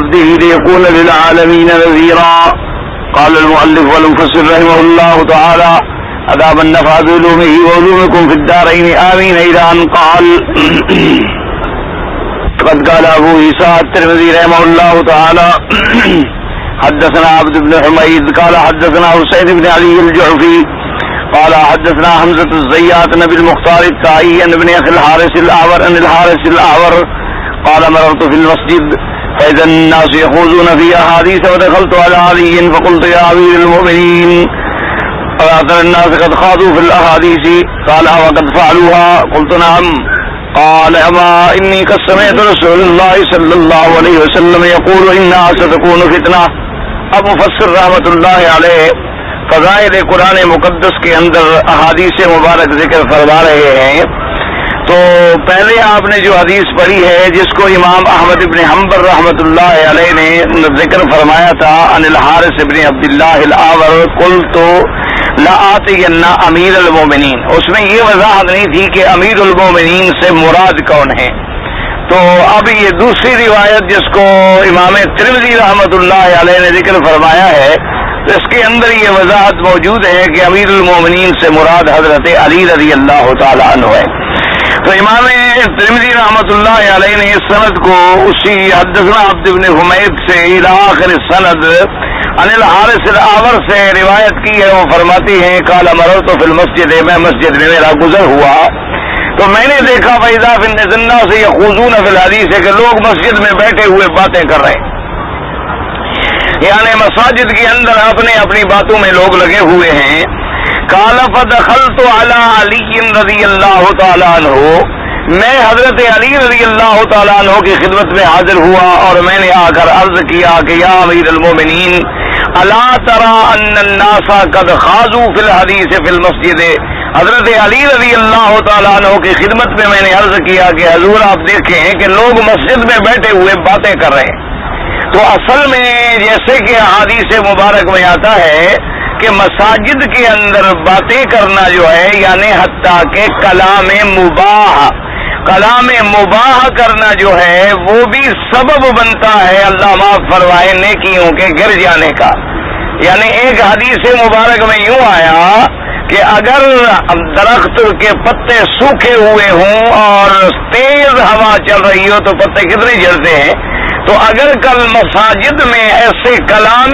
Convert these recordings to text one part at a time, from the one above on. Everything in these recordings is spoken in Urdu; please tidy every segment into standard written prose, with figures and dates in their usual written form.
عبده ليكون للعالمين نذيرا. قال المؤلف والمفسر رحمه الله تعالى: أدام النفع بعلومه وعلومكم في الدارين آمين. إلى أن قال: قد قال أبو عيسى الترمذي رحمه الله تعالى: حدثنا عبد بن حميد قال حدثنا حسين بن علي الجعفي قال حدثنا حمزة الزيات نبي المختار التائي عن ابن أخي الحارث الأعور عن الحارث الأعور قال: مررت في المسجد فإذا الناس يخوضون في أحاديث ودخلت على علي فقلت: يا أمير المؤمنين، أرأيت الناس قد خاضوا في الأحاديث؟ قال: وقد فعلوها؟ قلت: نعم. قال: أما إني قد سمعت رسول الله صلى الله عليه وسلم يقول: إنها ستكون فتنة. اب مفسر رحمۃ اللہ علیہ فضائل قرآن مقدس کے اندر احادیث مبارک ذکر فرما رہے ہیں. تو پہلے آپ نے جو حدیث پڑھی ہے جس کو امام احمد ابن حنبل رحمۃ اللہ علیہ نے ذکر فرمایا تھا عن الحارث ابن عبد اللہ الاعور قلت لآتین امیر المومنین، اس میں یہ وضاحت نہیں تھی کہ امیر المومنین سے مراد کون ہے. تو اب یہ دوسری روایت جس کو امام ترمذی رحمۃ اللہ علیہ نے ذکر فرمایا ہے تو اس کے اندر یہ وضاحت موجود ہے کہ امیر المومنین سے مراد حضرت علی رضی اللہ تعالیٰ عنہ ہے. تو امام ترمذی رحمۃ اللہ علیہ نے اس سند کو اسی حدثنا عبد بن حمید سے الى آخر السند عن الحارث الاعور سے روایت کی ہے. وہ فرماتی ہیں: قال مررت فی المسجد، میں مسجد میں میرا گزر ہوا تو میں نے دیکھا فإذا فی الناس یخوضون فی الحدیث کہ لوگ مسجد میں بیٹھے ہوئے باتیں کر رہے ہیں، یعنی مساجد کے اندر اپنی اپنی باتوں میں لوگ لگے ہوئے ہیں. قال فدخلت علی علی رضی اللہ تعالیٰ عنہ، میں حضرت علی رضی اللہ تعالیٰ عنہ کی خدمت میں حاضر ہوا اور میں نے آ کر عرض کیا کہ یا امیر المومنین الا ترى ان الناس قد خاضوا فی الحدیث فی المسجد. حضرت علی رضی اللہ تعالیٰ عنہ کی خدمت میں نے عرض کیا کہ حضور آپ دیکھیں کہ لوگ مسجد میں بیٹھے ہوئے باتیں کر رہے ہیں. تو اصل میں جیسے کہ احادیث مبارک میں آتا ہے کہ مساجد کے اندر باتیں کرنا جو ہے یعنی حتیٰ کہ کلام مباح کرنا جو ہے وہ بھی سبب بنتا ہے اللہ معاف فرمائے نیکیوں کے گر جانے کا. یعنی ایک حدیث مبارک میں یوں آیا کہ اگر درخت کے پتے سوکھے ہوئے ہوں اور تیز ہوا چل رہی ہو تو پتے کتنے جلتے ہیں. تو اگر کل مساجد میں ایسے کلام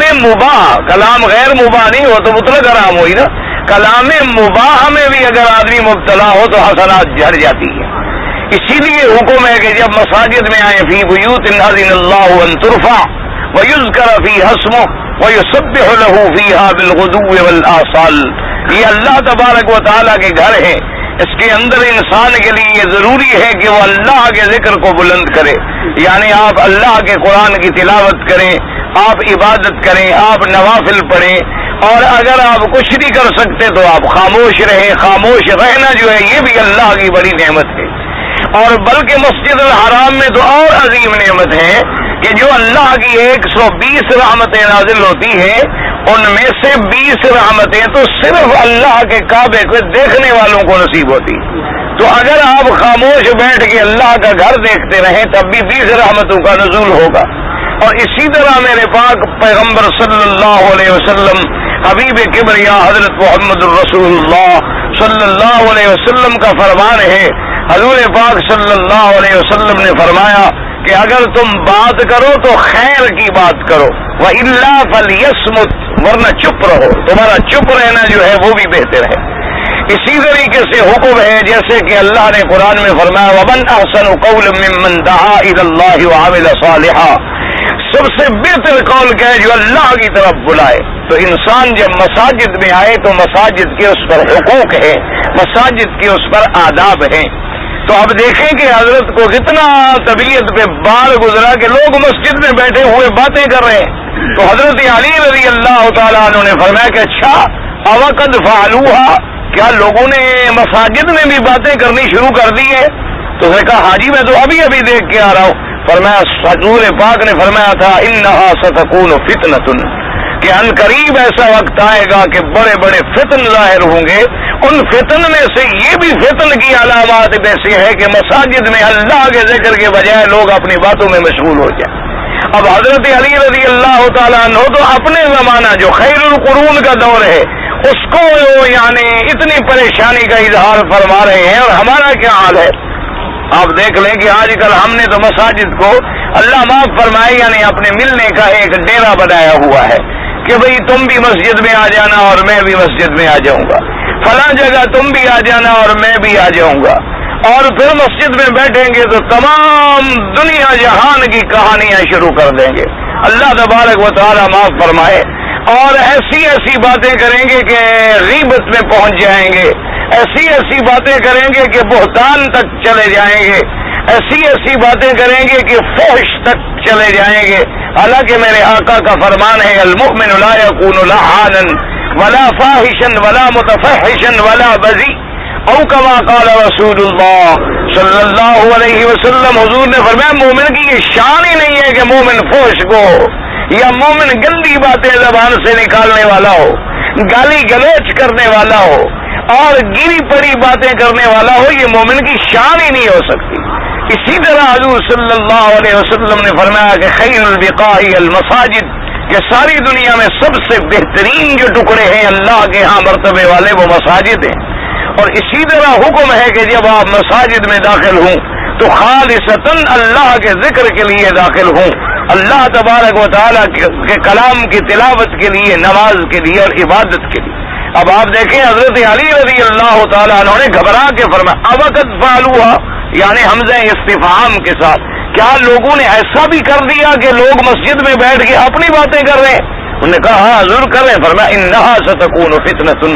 غیر مباح نہیں ہو تو مطلق حرام ہوئی نا. کلام مباح میں بھی اگر آدمی مبتلا ہو تو حسنات جھڑ جاتی ہیں. اسی لیے حکم ہے کہ جب مساجد میں آئے فی بیوت اذن اللہ ان ترفع ویذکر فیہا اسمہ ویسبح لہ فیہا بالغدو والآصال، یہ اللہ تبارک و تعالیٰ کے گھر ہے. اس کے اندر انسان کے لیے یہ ضروری ہے کہ وہ اللہ کے ذکر کو بلند کرے، یعنی آپ اللہ کے قرآن کی تلاوت کریں، آپ عبادت کریں، آپ نوافل پڑھیں، اور اگر آپ کچھ نہیں کر سکتے تو آپ خاموش رہیں. خاموش رہنا جو ہے یہ بھی اللہ کی بڑی نعمت ہے. اور بلکہ مسجد الحرام میں تو اور عظیم نعمت ہے کہ جو اللہ کی 120 رحمتیں نازل ہوتی ہیں ان میں سے 20 رحمتیں تو صرف اللہ کے کعبے کو دیکھنے والوں کو نصیب ہوتی. تو اگر آپ خاموش بیٹھ کے اللہ کا گھر دیکھتے رہیں تب بھی 20 رحمتوں کا نزول ہوگا. اور اسی طرح میرے پاک پیغمبر صلی اللہ علیہ وسلم حبیب کبریا حضرت محمد الرسول اللہ صلی اللہ علیہ وسلم کا فرمان ہے. حضور پاک صلی اللہ علیہ وسلم نے فرمایا کہ اگر تم بات کرو تو خیر کی بات کرو، وَإِلَّا فَلْيَصْمُتْ، ورنہ چپ رہو. تمہارا چپ رہنا جو ہے وہ بھی بہتر ہے. اسی طریقے سے حکم ہے جیسے کہ اللہ نے قرآن میں فرمایا وَمَنْ أَحْسَنُ قَوْلًا مِّمَّنْ دَعَا إِلَى اللَّهِ وَعَمِلَ صَالِحًا، سب سے بہتر قول کیا ہے جو اللہ کی طرف بلائے. تو انسان جب مساجد میں آئے تو مساجد کے اس پر حقوق ہیں، مساجد کے اس پر آداب ہیں. تو اب دیکھیں کہ حضرت کو کتنا طبیعت پہ بار گزرا کہ لوگ مسجد میں بیٹھے ہوئے باتیں کر رہے ہیں. تو حضرت علی رضی اللہ تعالیٰ عنہ نے فرمایا کہ اچھا اوقد فعلوها، کیا لوگوں نے مساجد میں بھی باتیں کرنی شروع کر دی ہے؟ تو اس نے کہا حاجی میں تو ابھی دیکھ کے آ رہا ہوں. فرمایا حضور پاک نے فرمایا تھا انہا ستکون فتنۃ، کہ ان قریب ایسا وقت آئے گا کہ بڑے بڑے فتن ظاہر ہوں گے. ان فتن میں سے یہ بھی فتن کی علامات میں سے ہے کہ مساجد میں اللہ کے ذکر کے بجائے لوگ اپنی باتوں میں مشغول ہو جائیں. اب حضرت علی رضی اللہ تعالیٰ عنہ تو اپنے زمانہ جو خیر القرون کا دور ہے اس کو یعنی اتنی پریشانی کا اظہار فرما رہے ہیں، اور ہمارا کیا حال ہے؟ آپ دیکھ لیں کہ آج کل ہم نے تو مساجد کو اللہ معاف فرمائے یعنی اپنے ملنے کا ایک ڈیرا بنایا ہوا ہے کہ بھئی تم بھی مسجد میں آ جانا اور میں بھی مسجد میں آ جاؤں گا، فلاں جگہ تم بھی آ جانا اور میں بھی آ جاؤں گا، اور پھر مسجد میں بیٹھیں گے تو تمام دنیا جہان کی کہانیاں شروع کر دیں گے۔ اللہ تبارک و تعالی معاف فرمائے، اور ایسی ایسی باتیں کریں گے کہ غیبت میں پہنچ جائیں گے، ایسی ایسی باتیں کریں گے کہ بہتان تک چلے جائیں گے، ایسی ایسی باتیں کریں گے کہ فحش تک چلے جائیں گے۔ حالانکہ میرے آقا کا فرمان ہے المؤمن لا يكون لعانا ولا فاحشا ولا متفحشا ولا بذی، او کما قال رسول اللہ صلی اللہ علیہ وسلم، حضور نے فرمایا مومن کی یہ شان ہی نہیں ہے کہ مومن فحش کو یا مومن گندی باتیں زبان سے نکالنے والا ہو، گالی گلوچ کرنے والا ہو اور گری پڑی باتیں کرنے والا ہو، یہ مومن کی شان ہی نہیں ہو سکتی۔ اسی طرح حضور صلی اللہ علیہ وسلم نے فرمایا کہ خیر البقاع المساجد، کہ ساری دنیا میں سب سے بہترین جو ٹکڑے ہیں اللہ کے ہاں مرتبے والے وہ مساجد ہیں، اور اسی طرح حکم ہے کہ جب آپ مساجد میں داخل ہوں تو خالصتاً اللہ کے ذکر کے لیے داخل ہوں، اللہ تبارک و تعالیٰ کے کلام کی تلاوت کے لیے، نماز کے لیے اور عبادت کے لیے۔ اب آپ دیکھیں حضرت علی رضی اللہ تعالیٰ عنہ نے گھبرا کے فرمایا اوقت فعلوها، یعنی حمزہ استفہام کے ساتھ، کیا لوگوں نے ایسا بھی کر دیا کہ لوگ مسجد میں بیٹھ کے اپنی باتیں کر رہے ہیں؟ انہوں نے کہا ہاں حضور کر رہے ہیں۔ فرمایا انہا ستکون فتنۃ،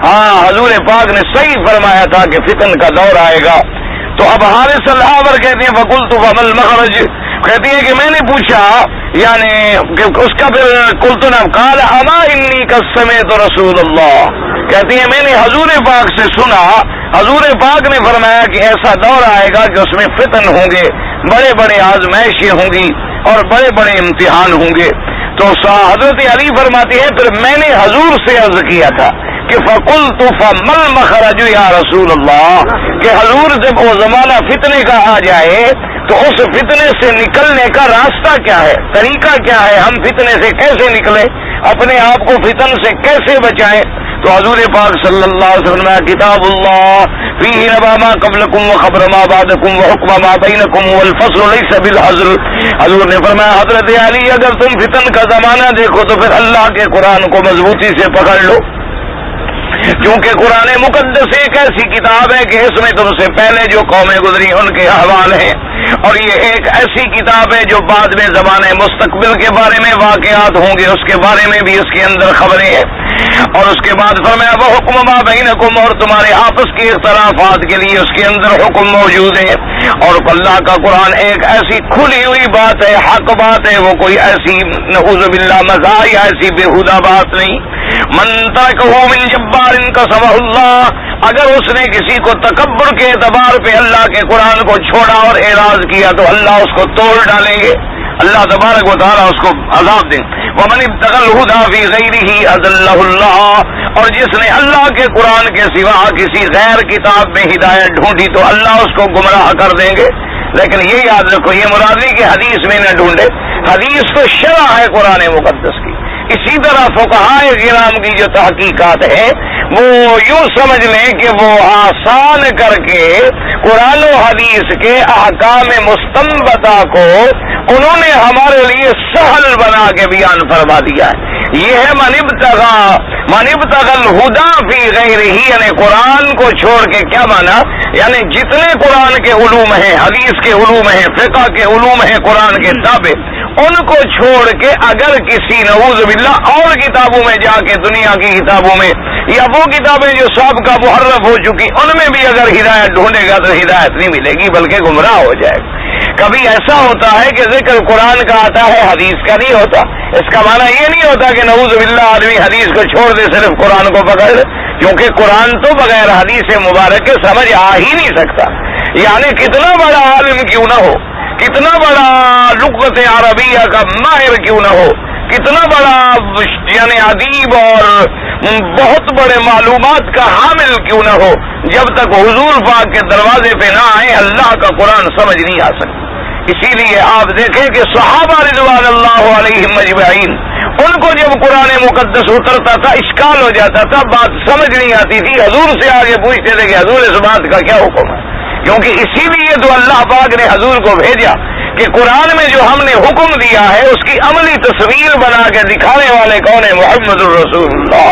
ہاں حضور پاک نے صحیح فرمایا تھا کہ فتن کا دور آئے گا۔ تو اب حارث العور کہتے ہیں فقلت فما المخرج، کہتی ہے کہ میں نے پوچھا یعنی کہ اس کا پھر قلت نہ قال اما انی قد سمعت رسول اللہ، کہتی ہے میں نے حضور پاک سے سنا، حضور پاک نے فرمایا کہ ایسا دور آئے گا کہ اس میں فتن ہوں گے، بڑے بڑے آزمائشیں ہوں گی اور بڑے بڑے امتحان ہوں گے۔ تو حضرت علی فرماتے ہیں پھر میں نے حضور سے عرض کیا تھا کہ فقلت فما المخرج یا رسول اللہ، کہ حضور جب وہ زمانہ فتنے کا آ جائے تو اس فتنے سے نکلنے کا راستہ کیا ہے، طریقہ کیا ہے، ہم فتنے سے کیسے نکلیں، اپنے آپ کو فتن سے کیسے بچائیں؟ تو حضور پاک صلی اللہ علیہ وسلم کتاب اللہ فیہ نبأ ما قبلکم وخبر ما بعدکم وحکم ما بینکم والفصل لیس بالحزر۔ حضور نے فرمایا حضرت علی اگر تم فتن کا زمانہ دیکھو تو پھر اللہ کے قرآن کو مضبوطی سے پکڑ لو، کیونکہ قرآن مقدس ایک ایسی کتاب ہے کہ اس میں تم سے پہلے جو قومیں گزری ان کے احوال ہیں، اور یہ ایک ایسی کتاب ہے جو بعد میں زمانے مستقبل کے بارے میں واقعات ہوں گے اس کے بارے میں بھی اس کے اندر خبریں ہیں۔ اور اس کے بعد فرمایا وہ حکم ما بینکم، اور تمہارے آپس کے اختلافات کے لیے اس کے اندر حکم موجود ہے۔ اور اللہ کا قرآن ایک ایسی کھلی ہوئی بات ہے، حق بات ہے، وہ کوئی ایسی نعوذ باللہ مزاح یا ایسی بےہودہ بات نہیں۔ من ترکہ من جبار قسمہ اللہ، اگر اس نے کسی کو تکبر کے اعتبار پہ اللہ کے قرآن کو چھوڑا اور اعراض کیا تو اللہ اس کو توڑ ڈالیں گے، اللہ تبارک و تعالیٰ اس کو عذاب دیں۔ ومن ابتغى الهدى في غيره اضله الله، اور جس نے اللہ کے قرآن کے سوا کسی غیر کتاب میں ہدایت ڈھونڈی تو اللہ اس کو گمراہ کر دیں گے۔ لیکن یہ یاد رکھو یہ مراد نہیں کہ حدیث میں نہ ڈھونڈے، حدیث تو شرع ہے قرآن مقدس کی۔ اسی طرح فقہائے کرام کی جو تحقیقات ہیں وہ یوں سمجھ لیں کہ وہ آسان کر کے قرآن و حدیث کے احکام مستنبطہ کو انہوں نے ہمارے لیے سہل بنا کے بیان فرما دیا ہے۔ یہ ہے من ابتغى الہدی فی غیرہ، یعنی قرآن کو چھوڑ کے کیا مانا، یعنی جتنے قرآن کے علوم ہیں، حدیث کے علوم ہیں، فقہ کے علوم ہیں قرآن کے تابع، ان کو چھوڑ کے اگر کسی نعوذ باللہ اور کتابوں میں جا کے دنیا کی کتابوں میں یا وہ کتابیں جو سابقہ محرف ہو چکی ان میں بھی اگر ہدایت ڈھونڈے گا تو ہدایت نہیں ملے گی بلکہ گمراہ ہو جائے گا۔ کبھی ایسا ہوتا ہے کہ ذکر قرآن کا آتا ہے حدیث کا نہیں ہوتا، اس کا معنی یہ نہیں ہوتا کہ نعوذ باللہ آدمی حدیث کو چھوڑ دے صرف قرآن کو پکڑ لے، کیونکہ قرآن تو بغیر حدیث مبارک کے سمجھ آ ہی نہیں سکتا۔ یعنی کتنا بڑا عالم کیوں نہ ہو، کتنا بڑا لغت عربیہ کا ماہر کیوں نہ ہو، کتنا بڑا یعنی ادیب اور بہت بڑے معلومات کا حامل کیوں نہ ہو، جب تک حضور پاک کے دروازے پہ نہ آئے اللہ کا قرآن سمجھ نہیں آ سکتا۔ اسی لیے آپ دیکھیں کہ صحابہ رضوان اللہ علیہم اجمعین ان کو جب قرآن مقدس اترتا تھا اشکال ہو جاتا تھا، بات سمجھ نہیں آتی تھی، حضور سے آگے پوچھتے تھے کہ حضور اس بات کا کیا حکم ہے، کیونکہ اسی لیے تو اللہ پاک نے حضور کو بھیجا کہ قرآن میں جو ہم نے حکم دیا ہے اس کی عملی تصویر بنا کے دکھانے والے کون ہیں؟ محمد الرسول اللہ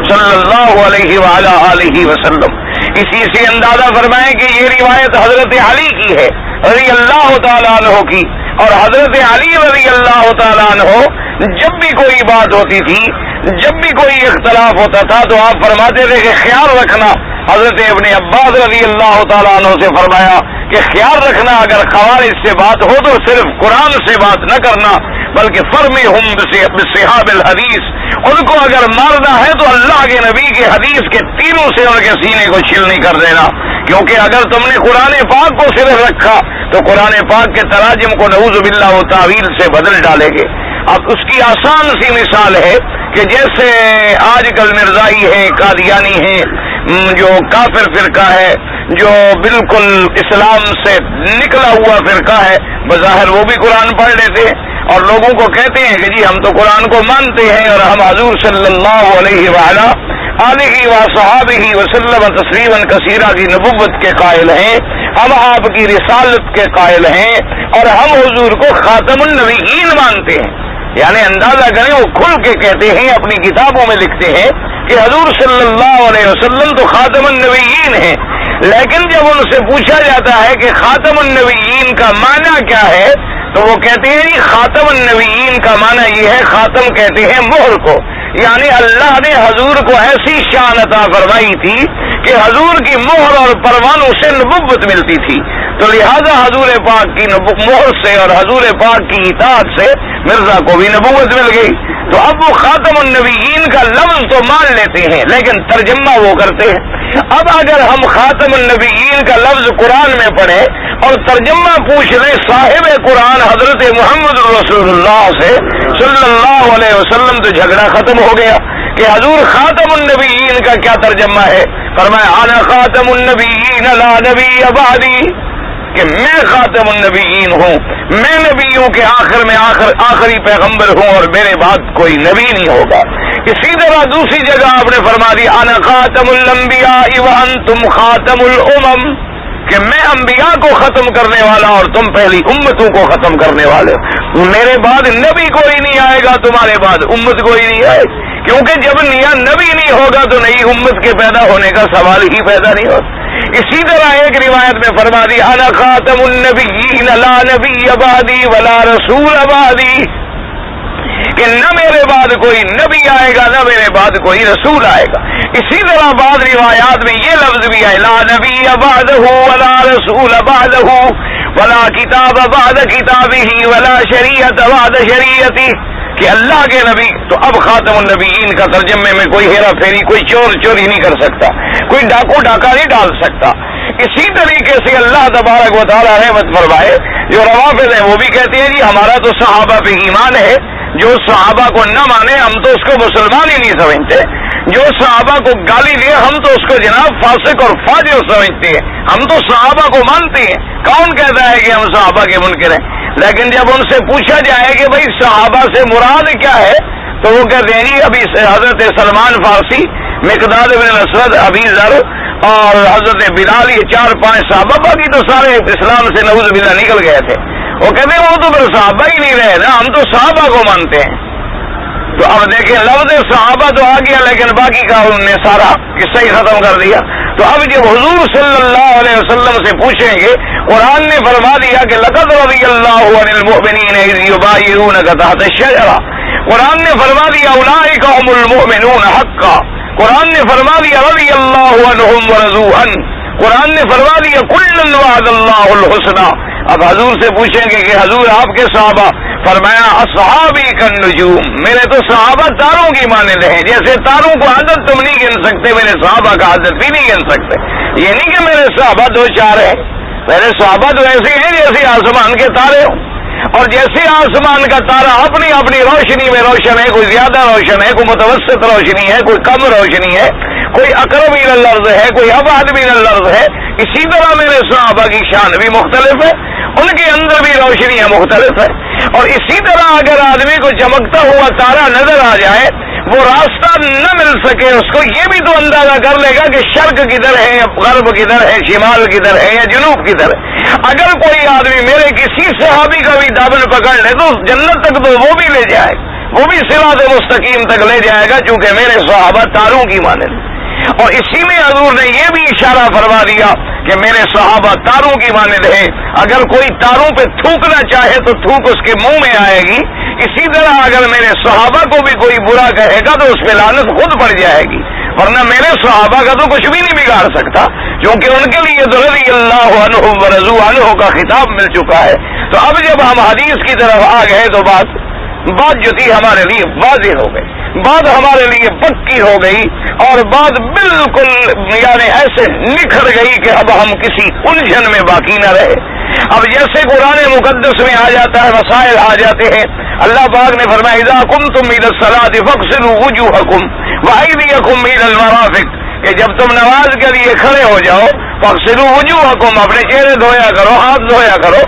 صلی اللہ علیہ وآلہ آلہ وسلم۔ اسی سے اندازہ فرمائیں کہ یہ روایت حضرت علی کی ہے رضی اللہ تعالیٰ عنہ کی، اور حضرت علی رضی اللہ تعالیٰ عنہ جب بھی کوئی بات ہوتی تھی، جب بھی کوئی اختلاف ہوتا تھا تو آپ فرماتے تھے کہ خیال رکھنا، حضرت ابن عباس رضی اللہ تعالیٰ عنہ سے فرمایا کہ خیال رکھنا اگر خوارج سے بات ہو تو صرف قرآن سے بات نہ کرنا بلکہ فرمہم بصحاب الحدیث، ان کو اگر مارنا ہے تو اللہ کے نبی کے حدیث کے تیروں سے ان کے سینے کو چھلنی کر دینا، کیونکہ اگر تم نے قرآن پاک کو صرف رکھا تو قرآن پاک کے تراجم کو نعوذ باللہ و تعویل سے بدل ڈالے گے۔ اب اس کی آسان سی مثال ہے کہ جیسے آج کل مرزائی ہے، قادیانی ہے، جو کافر فرقہ ہے، جو بالکل اسلام سے نکلا ہوا فرقہ ہے، بظاہر وہ بھی قرآن پڑھ لیتے ہیں اور لوگوں کو کہتے ہیں کہ جی ہم تو قرآن کو مانتے ہیں اور ہم حضور صلی اللہ علیہ وآلہ آلہ وصحابہ وسلم تسلیما کثیرا کی نبوت کے قائل ہیں، ہم آپ کی رسالت کے قائل ہیں اور ہم حضور کو خاتم النبیین مانتے ہیں۔ یعنی اندازہ کریں وہ کھل کے کہتے ہیں، اپنی کتابوں میں لکھتے ہیں کہ حضور صلی اللہ علیہ وسلم تو خاتم النبیین ہیں، لیکن جب ان سے پوچھا جاتا ہے کہ خاتم النبیین کا معنی کیا ہے تو وہ کہتے ہیں جی خاتم النبیین کا معنی یہ ہے، خاتم کہتے ہیں مہر کو، یعنی اللہ نے حضور کو ایسی شان عطا فرمائی تھی کہ حضور کی مہر اور پروانوں سے نبوت ملتی تھی، تو لہذا حضور پاک کی مہر سے اور حضور پاک کی اطاعت سے مرزا کو بھی نبوت مل گئی۔ تو اب وہ خاتم النبیین کا لفظ تو مان لیتے ہیں لیکن ترجمہ وہ کرتے ہیں۔ اب اگر ہم خاتم النبیین کا لفظ قرآن میں پڑھیں اور ترجمہ پوچھ لیں صاحب قرآن حضرت محمد رسول اللہ سے صلی اللہ علیہ وسلم تو جھگڑا ختم ہو گیا کہ حضور خاتم النبیین کا کیا ترجمہ ہے؟ فرمایا انا خاتم النبیین لا نبی بعدی، کہ میں خاتم النبیین ہوں، میں نبیوں کے آخر میں آخری پیغمبر ہوں اور میرے بعد کوئی نبی نہیں ہوگا۔ اسی طرح دوسری جگہ آپ نے فرما دی انا خاتم الانبیاء وانتم خاتم الامم، کہ میں انبیاء کو ختم کرنے والا اور تم پہلی امتوں کو ختم کرنے والے ہو، میرے بعد نبی کوئی نہیں آئے گا، تمہارے بعد امت کوئی نہیں آئے، کیونکہ جب نبی نہیں ہوگا تو نئی امت کے پیدا ہونے کا سوال ہی پیدا نہیں ہوتا۔ اسی طرح ایک روایت میں فرما دی انا خاتم النبیین لا نبی بعدی ولا رسول بعدی، کہ نہ میرے بعد کوئی نبی آئے گا نہ میرے بعد کوئی رسول آئے گا۔ اسی طرح بعض روایات میں یہ لفظ بھی ہے لا نبی بعدہ ولا رسول بعدہ ولا کتاب بعد کتابہ ولا شریعت بعد شریعتہ، کہ اللہ کے نبی تو اب خاتم النبیین کا ترجمے میں کوئی ہیرا پھیری، کوئی چور چوری نہیں کر سکتا، کوئی ڈاکو ڈاکہ نہیں ڈال سکتا۔ اسی طریقے سے اللہ تبارک و تعالیٰ رحمت فرمائے، جو روافض ہیں وہ بھی کہتے ہیں جی ہمارا تو صحابہ پہ ایمان ہے، جو صحابہ کو نہ مانے ہم تو اس کو مسلمان ہی نہیں سمجھتے، جو صحابہ کو گالی دے ہم تو اس کو جناب فاسق اور فاجر سمجھتے ہیں، ہم تو صحابہ کو مانتے ہیں۔ کون کہتا ہے کہ ہم صحابہ کے منکر ہیں؟ لیکن جب ان سے پوچھا جائے کہ بھائی صحابہ سے مراد کیا ہے تو وہ کہتے ہیں جی ابھی حضرت سلمان فارسی، مقداد بن الاسود، ابی ذر اور حضرت بلال، یہ 4-5 صحابہ، باقی تو سارے اسلام سے نعوذ باللہ نکل گئے تھے۔ وہ کہتے ہیں وہ تو پھر صحابہ ہی نہیں رہے نا، ہم تو صحابہ کو مانتے ہیں۔ تو اب دیکھیں لفظ صحابہ تو آ گیا لیکن باقی کا انہوں نے سارا قصہ ہی ختم کر دیا۔ تو اب جب حضور صلی اللہ علیہ وسلم سے پوچھیں گے، قرآن نے فرما دیا کہ لقد رضی اللہ عن المؤمنین اذ یبایعونک تحت الشجرہ، قرآن نے فرما دیا اولئک هم المؤمنون حقا، قرآن نے فرما دیا رضی اللہ عنہم ورضوا عنہ، قرآن نے فرما دیا کلا وعد اللہ الحسنى۔ اب حضور سے پوچھیں گے کہ حضور آپ کے صحابہ، فرمایا اصحابی کالنجوم، میرے تو صحابہ تاروں کی مانند ہیں، جیسے تاروں کو عدد تم نہیں گن سکتے میرے صحابہ کا عدد بھی نہیں گن سکتے۔ یہ نہیں کہ میرے صحابہ 2-4 ہیں، میرے صحابہ تو ایسے ہیں جیسے آسمان کے تارے ہوں، اور جیسے آسمان کا تارا اپنی اپنی روشنی میں روشن ہے، کوئی زیادہ روشن ہے، کوئی متوسط روشنی ہے، کوئی کم روشنی ہے، کوئی اقرب الى الارض ہے، کوئی ابعد من الارض ہے، اسی طرح میرے صحابہ کی شان بھی مختلف ہے۔ ان کے اندر بھی روشنیاں مختلف ہیں. اور اسی طرح اگر آدمی کو چمکتا ہوا تارا نظر آ جائے، وہ راستہ نہ مل سکے، اس کو یہ بھی تو اندازہ کر لے گا کہ شرق کدھر ہے، غرب کدھر ہے، شمال کدھر ہے یا جنوب کدھر ہے. اگر کوئی آدمی میرے کسی صحابی کا بھی دامن پکڑ لے تو جنت تک تو وہ بھی لے جائے، وہ بھی صراط مستقیم تک لے جائے گا، چونکہ میرے صحابہ تاروں کی مانند. اور اسی میں حضور نے یہ بھی اشارہ فرما دیا کہ میرے صحابہ تاروں کی مانند ہیں. اگر کوئی تاروں پہ تھوکنا چاہے تو تھوک اس کے منہ میں آئے گی. اسی طرح اگر میرے صحابہ کو بھی کوئی برا کہے گا تو اس پہ لعنت خود پڑ جائے گی، ورنہ میرے صحابہ کا تو کچھ بھی نہیں بگاڑ سکتا، کیونکہ ان کے لیے تو رضی اللہ عنہم ورضوا عنہ کا خطاب مل چکا ہے. تو اب جب ہم حدیث کی طرف آ گئے تو بات جو تھی ہمارے لیے واضح ہو گئی، بات ہمارے لیے پکی ہو گئی، اور بات بالکل یعنی ایسے نکھر گئی کہ اب ہم کسی الجھن میں باقی نہ رہے. اب جیسے قرآن مقدس میں آ جاتا ہے، مسائل آ جاتے ہیں. اللہ پاک نے فرمایا اذا قمتم الى الصلاة فاغسلوا وجوهكم وايديكم الى المرافق، کہ جب تم نماز کے لیے کھڑے ہو جاؤ فاغسلوا وجوهكم، اپنے چہرے دھویا کرو، ہاتھ دھویا کرو،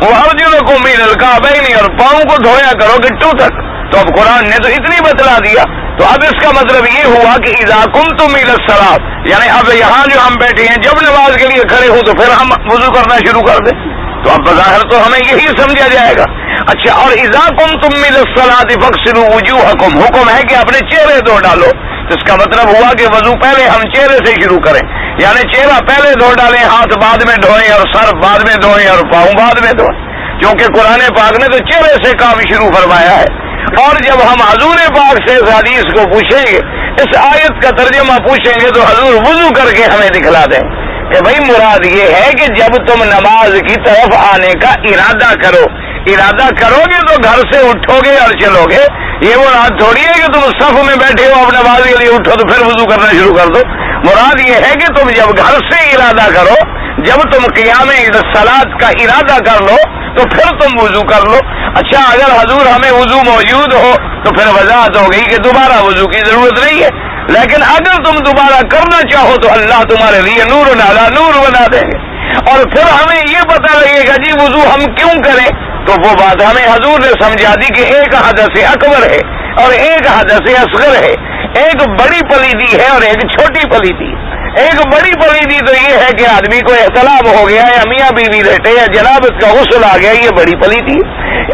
وارجلکم الى الکعبین، اور پاؤں کو دھویا کرو گٹو تک. تو اب قرآن نے تو اتنی بتلا دیا، تو اب اس کا مطلب یہ ہوا کہ اذا قمتم الى الصلاة، یعنی اب یہاں جو ہم بیٹھے ہیں جب نماز کے لیے کھڑے ہو تو پھر ہم وضو کرنا شروع کر دیں، تو اب بظاہر تو ہمیں یہی سمجھا جائے گا. اچھا، اور اذا قمتم الى الصلاة فاغسلوا وجوهكم، حکم ہے کہ اپنے چہرے دھو ڈالو. تو اس کا مطلب ہوا کہ وضو پہلے ہم چہرے سے شروع کریں، یعنی چہرہ پہلے دھو ڈالیں، ہاتھ بعد میں دھوئیں، اور سر بعد میں دھوئیں، اور پاؤں بعد میں دھوئیں، کیونکہ قرآن پاک نے تو چہرے سے کام شروع فرمایا ہے. اور جب ہم حضور پاک سے اس حدیث کو پوچھیں گے، اس آیت کا ترجمہ پوچھیں گے، تو حضور وضو کر کے ہمیں دکھلا دیں کہ بھائی مراد یہ ہے کہ جب تم نماز کی طرف آنے کا ارادہ کرو، ارادہ کرو گے تو گھر سے اٹھو گے اور چلو گے. یہ مراد تھوڑی ہے کہ تم صف میں بیٹھے ہو، اب نماز کے لیے اٹھو تو پھر وضو کرنا شروع کر دو. مراد یہ ہے کہ تم جب گھر سے ارادہ کرو، جب تم قیام الصلاۃ کا ارادہ کر لو تو پھر تم وضو کر لو. اچھا، اگر حضور ہمیں وضو موجود ہو تو پھر وضاحت ہو گئی کہ دوبارہ وضو کی ضرورت نہیں ہے. لیکن اگر تم دوبارہ کرنا چاہو تو اللہ تمہارے لیے نور علی نور بنا دیں گے. اور پھر ہمیں یہ پتہ لگے گا جی وضو ہم کیوں کریں، تو وہ بات ہمیں حضور نے سمجھا دی کہ ایک حدث اکبر ہے اور ایک حدث اصغر ہے، ایک بڑی پلیدی ہے اور ایک چھوٹی پلیدی. ایک بڑی پلیدی تو یہ ہے کہ آدمی کو احتلام ہو گیا یا میاں بیوی رہتے یا جنابت کا غسل آ گیا، یہ بڑی پلیدی.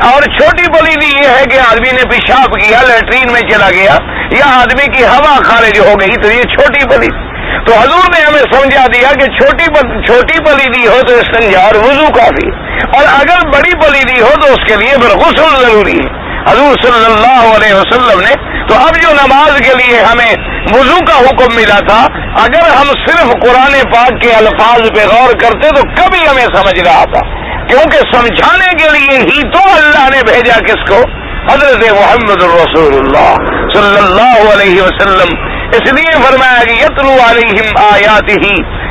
اور چھوٹی پلیدی یہ ہے کہ آدمی نے پیشاب کیا، لیٹرین میں چلا گیا، یا آدمی کی ہوا خارج ہو گئی، تو یہ چھوٹی پلیدی. تو حضور نے ہمیں سمجھا دیا کہ چھوٹی پلیدی ہو تو استنجا اور وضو کافی، اور اگر بڑی پلیدی ہو تو اس کے لیے پھر غسل ضروری ہے حضور صلی اللہ علیہ وسلم نے. تو اب جو نماز کے لیے ہمیں وضو کا حکم ملا تھا، اگر ہم صرف قرآن پاک کے الفاظ پہ غور کرتے تو کبھی ہمیں سمجھ رہا تھا، کیونکہ سمجھانے کے لیے ہی تو اللہ نے بھیجا کس کو؟ حضرت محمد رسول اللہ صلی اللہ علیہ وسلم. اس لیے فرمایا کہ یتلو علیہم آیاتہ،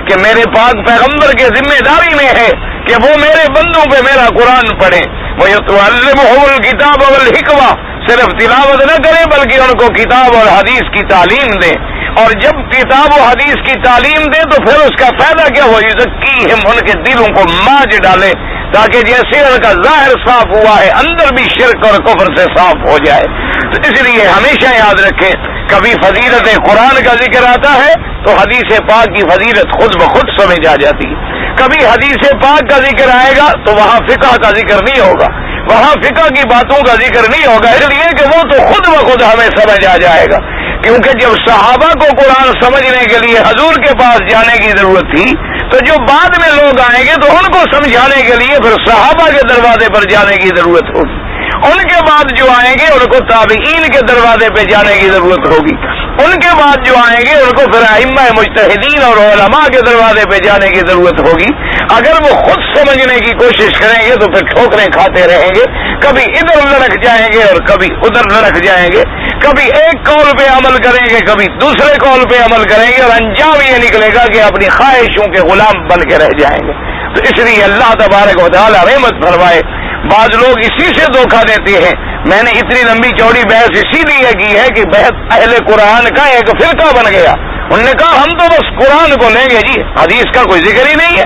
کہ میرے پاک پیغمبر کے ذمہ داری میں ہے کہ وہ میرے بندوں پہ میرا قرآن پڑھیں. وَيُعَلِّمُهُمُ الْكِتَابَ وَالْحِکْمَةَ، صرف تلاوت نہ کریں بلکہ ان کو کتاب اور حدیث کی تعلیم دیں. اور جب کتاب و حدیث کی تعلیم دیں تو پھر اس کا فائدہ کیا ہو؟ یزکیہم، ان کے دلوں کو ماج ڈالے، تاکہ جیسے ان کا ظاہر صاف ہوا ہے اندر بھی شرک اور کفر سے صاف ہو جائے. تو اس لیے ہمیشہ یاد رکھیں، کبھی فضیلت قرآن کا ذکر آتا ہے تو حدیث پاک کی فضیلت خود بخود سمجھ آ جاتی ہے. کبھی حدیث پاک کا ذکر آئے گا تو وہاں فقہ کا ذکر نہیں ہوگا، وہاں فقہ کی باتوں کا ذکر نہیں ہوگا، اس لیے کہ وہ تو خود بخود ہمیں سمجھ آ جائے گا. کیونکہ جب صحابہ کو قرآن سمجھنے کے لیے حضور کے پاس جانے کی ضرورت تھی، تو جو بعد میں لوگ آئیں گے تو ان کو سمجھانے کے لیے پھر صحابہ کے دروازے پر جانے کی ضرورت ہوگی. ان کے بعد جو آئیں گے ان کو تابعین کے دروازے پہ جانے کی ضرورت ہوگی. ان کے بعد جو آئیں گے ان کو پھر ائمہ مجتہدین اور علماء کے دروازے پہ جانے کی ضرورت ہوگی. اگر وہ خود سمجھنے کی کوشش کریں گے تو پھر ٹھوکریں کھاتے رہیں گے، کبھی ادھر لڑک جائیں گے اور کبھی ادھر لڑک جائیں گے، کبھی ایک قول پہ عمل کریں گے کبھی دوسرے قول پہ عمل کریں گے، اور انجام یہ نکلے گا کہ اپنی خواہشوں کے غلام بن کے رہ جائیں گے. تو اس لیے اللہ تبارک و تعالی رحمت فرمائے. بعض لوگ اسی سے دھوکہ دیتے ہیں. میں نے اتنی لمبی چوڑی بحث اسی لیے کی ہے کہ بحث اہل قرآن کا ایک فرقہ بن گیا. انہوں نے کہا ہم تو بس قرآن کو لیں گے جی، حدیث کا کوئی ذکر ہی نہیں ہے.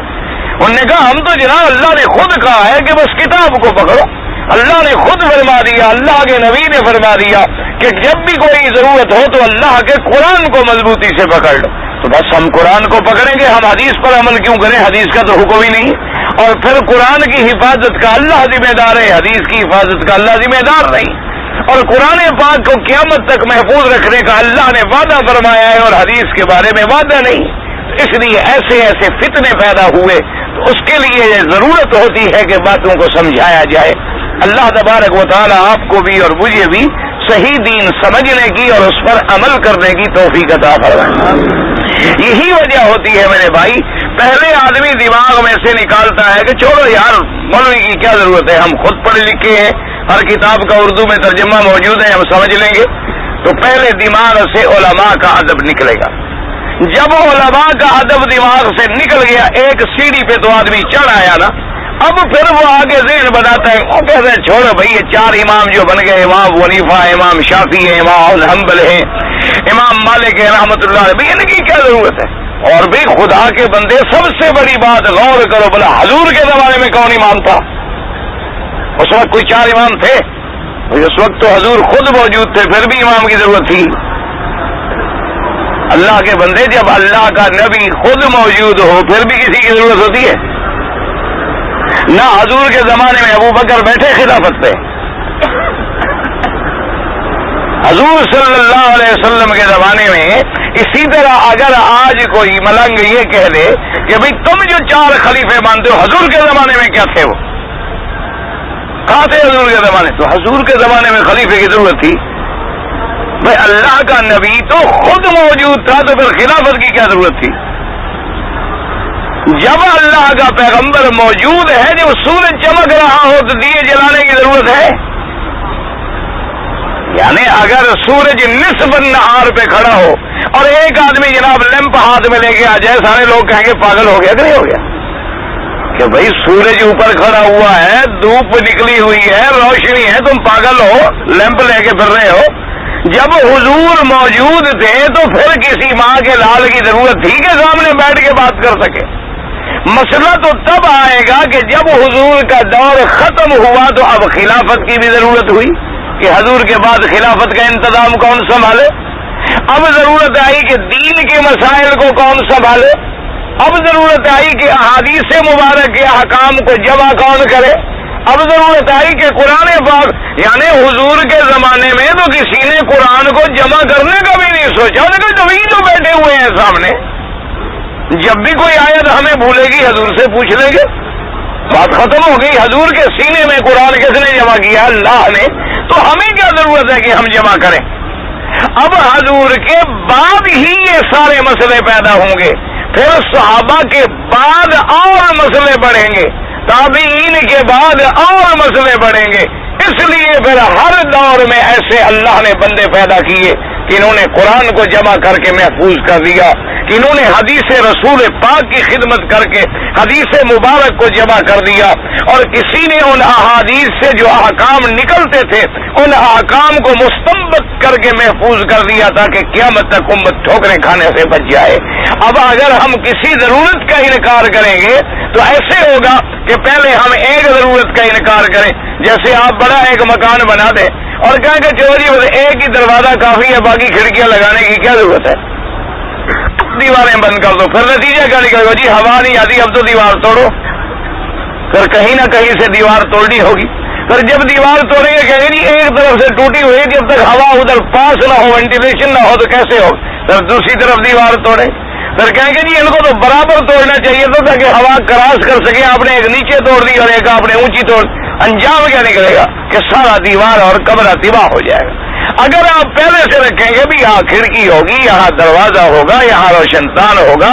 انہوں نے کہا ہم تو جناب اللہ نے خود کہا ہے کہ بس کتاب کو پکڑو. اللہ نے خود فرما دیا, اللہ کے نبی نے فرما دیا کہ جب بھی کوئی ضرورت ہو تو اللہ کے قرآن کو مضبوطی سے پکڑ لو. تو بس ہم قرآن کو پکڑیں گے, ہم حدیث پر عمل کیوں کریں؟ حدیث کا تو حکم ہی نہیں. اور پھر قرآن کی حفاظت کا اللہ ذمہ دار ہے, حدیث کی حفاظت کا اللہ ذمہ دار نہیں. اور قرآن پاک کو قیامت تک محفوظ رکھنے کا اللہ نے وعدہ فرمایا ہے اور حدیث کے بارے میں وعدہ نہیں. اس لیے ایسے ایسے فتنے پیدا ہوئے تو اس کے لیے یہ ضرورت ہوتی ہے کہ باتوں کو سمجھایا جائے. اللہ تبارک و تعالی آپ کو بھی اور مجھے بھی صحیح دین سمجھنے کی اور اس پر عمل کرنے کی توفیق عطا فرمائے. یہی وجہ ہوتی ہے میرے بھائی, پہلے آدمی دماغ میں سے نکالتا ہے کہ چھوڑو یار مولوی کی کیا ضرورت ہے, ہم خود پڑھ لکھے ہیں, ہر کتاب کا اردو میں ترجمہ موجود ہے, ہم سمجھ لیں گے. تو پہلے دماغ سے علماء کا ادب نکلے گا. جب علماء کا ادب دماغ سے نکل گیا, ایک سیڑھی پہ تو آدمی چڑھ آیا نا, اب پھر وہ آگے ذہن بناتا ہے, وہ کہتے ہیں چھوڑو بھائی یہ 4 امام جو بن گئے, امام حنیفہ, امام شافعی ہے, امام حنبل ہے, امام مالک ہے رحمۃ اللہ علیہ, بھائی ان کی کیا ضرورت ہے؟ اور بھی خدا کے بندے سب سے بڑی بات غور کرو, بلا حضور کے زمانے میں کون امام تھا؟ اس وقت کوئی 4 امام تھے؟ اس وقت تو حضور خود موجود تھے, پھر بھی امام کی ضرورت تھی. اللہ کے بندے جب اللہ کا نبی خود موجود ہو پھر بھی کسی کی ضرورت ہوتی ہے؟ نہ حضور کے زمانے میں ابو بکر بیٹھے خلافت پہ, حضور صلی اللہ علیہ وسلم کے زمانے میں. اسی طرح اگر آج کوئی ملنگ یہ کہہ دے کہ بھئی تم جو 4 خلیفے مانتے ہو, حضور کے زمانے میں کیا تھے؟ وہ کہاں تھے حضور کے زمانے؟ تو حضور کے زمانے میں خلیفے کی ضرورت تھی؟ بھئی اللہ کا نبی تو خود موجود تھا, تو پھر خلافت کی کیا ضرورت تھی؟ جب اللہ کا پیغمبر موجود ہے, جب سورج چمک رہا ہو تو دیے جلانے کی ضرورت ہے؟ یعنی اگر سورج نصف النہار پہ کھڑا ہو اور ایک آدمی جناب لیمپ ہاتھ میں لے کے آ جائے, سارے لوگ کہیں گے پاگل ہو گیا کہ نہیں ہو گیا؟ کہ بھائی سورج اوپر کھڑا ہوا ہے, دھوپ نکلی ہوئی ہے, روشنی ہے, تم پاگل ہو لیمپ لے کے پھر رہے ہو. جب حضور موجود تھے تو پھر کسی ماں کے لال کی ضرورت تھی کہ سامنے بیٹھ کے بات کر سکے؟ مسئلہ تو تب آئے گا کہ جب حضور کا دور ختم ہوا تو اب خلافت کی بھی ضرورت ہوئی کہ حضور کے بعد خلافت کا انتظام کون سنبھالے. اب ضرورت آئی کہ دین کے مسائل کو کون سنبھالے. اب ضرورت آئی کہ احادیث مبارک کے احکام کو جمع کون کرے. اب ضرورت آئی کہ قرآن پاک, یعنی حضور کے زمانے میں تو کسی نے قرآن کو جمع کرنے کا بھی نہیں سوچا, لیکن تو وہی تو بیٹھے ہوئے ہیں سامنے. جب بھی کوئی آیت ہمیں بھولے گی حضور سے پوچھ لیں گے, بات ختم ہو گئی. حضور کے سینے میں قرآن کس نے جمع کیا؟ اللہ نے. تو ہمیں کیا ضرورت ہے کہ ہم جمع کریں؟ اب حضور کے بعد ہی یہ سارے مسئلے پیدا ہوں گے, پھر صحابہ کے بعد اور مسئلے بڑھیں گے, تابعین کے بعد اور مسئلے بڑھیں گے. اس لیے پھر ہر دور میں ایسے اللہ نے بندے پیدا کیے کہ انہوں نے قرآن کو جمع کر کے محفوظ کر دیا, کہ انہوں نے حدیث رسول پاک کی خدمت کر کے حدیث مبارک کو جمع کر دیا, اور کسی نے ان احادیث سے جو احکام نکلتے تھے ان احکام کو مستنبط کر کے محفوظ کر دیا تاکہ قیامت تک امت ٹھوکریں کھانے سے بچ جائے. اب اگر ہم کسی ضرورت کا انکار کریں گے تو ایسے ہوگا کہ پہلے ہم ایک ضرورت کا انکار کریں. جیسے آپ بڑا ایک مکان بنا دیں اور کہیں کہ چلو جی ایک ہی دروازہ کافی ہے, باقی کھڑکیاں لگانے کی کیا ضرورت ہے؟ دیواریں بند کر دو. پھر نتیجہ کیا نکلے گا؟ جی ہوا نہیں آتی, اب تو دیوار توڑو. پھر کہیں نہ کہیں سے دیوار توڑنی ہوگی. پھر جب دیوار توڑیں گے کہیں جی ایک طرف سے ٹوٹی ہوئی, جب تک ہوا ادھر پاس نہ ہو, وینٹیلیشن نہ ہو تو کیسے ہو؟ پھر دوسری طرف دیوار توڑے. پھر کہیں گے جی ان کو تو برابر توڑنا چاہیے تھا تاکہ ہوا کراس کر سکے, آپ نے ایک نیچے توڑ دی اور ایک آپ نے اونچی توڑ. انجام کیا نکلے گا کہ سارا دیوار اور کمرہ تباہ ہو جائے گا. اگر آپ پہلے سے رکھیں گے بھی یہاں کھڑکی ہوگی, یہاں دروازہ ہوگا, یہاں روشن دان ہوگا,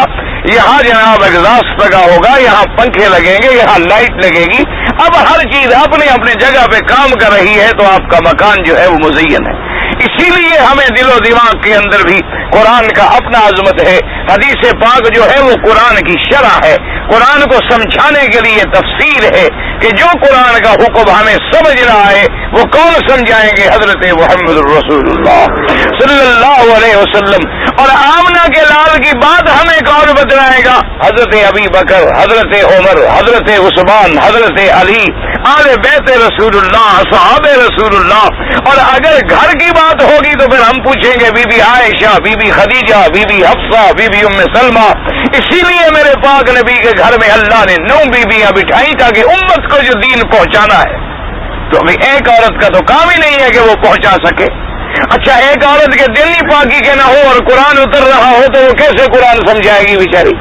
یہاں جناب ایگزاسٹ لگا ہوگا, یہاں پنکھے لگیں گے, یہاں لائٹ لگے گی, اب ہر چیز اپنے اپنے جگہ پہ کام کر رہی ہے, تو آپ کا مکان جو ہے وہ مزین ہے. اسی لیے ہمیں دل و دماغ کے اندر بھی قرآن کا اپنا عظمت ہے. حدیث پاک جو ہے وہ قرآن کی شرح ہے, قرآن کو سمجھانے کے لیے تفسیر ہے کہ جو قرآن کا حکم ہمیں سمجھ رہا ہے وہ کون سمجھائیں گے؟ حضرت محمد رسول اللہ صلی اللہ علیہ وسلم. اور آمنہ کے لال کی بات ہمیں کون بتلائے گا؟ حضرت ابی بکر, حضرت عمر, حضرت عثمان, حضرت علی, آل بیت رسول اللہ, صحاب رسول اللہ. اور اگر گھر کی بات ہوگی تو پھر ہم پوچھیں گے بی بی عائشہ, بی بی خدیجہ, بی بی حفصہ, بی بی ام سلمہ. اسی لیے میرے پاک نبی کے گھر میں اللہ نے 9 بیویاں بٹھائی تاکہ امت کو جو دین پہنچانا ہے تو ابھی ایک عورت کا تو کام ہی نہیں ہے کہ وہ پہنچا سکے. اچھا, ایک عورت کے دل ہی پاکی کے نہ ہو اور قرآن اتر رہا ہو تو وہ کیسے قرآن سمجھائے گی بیچاری؟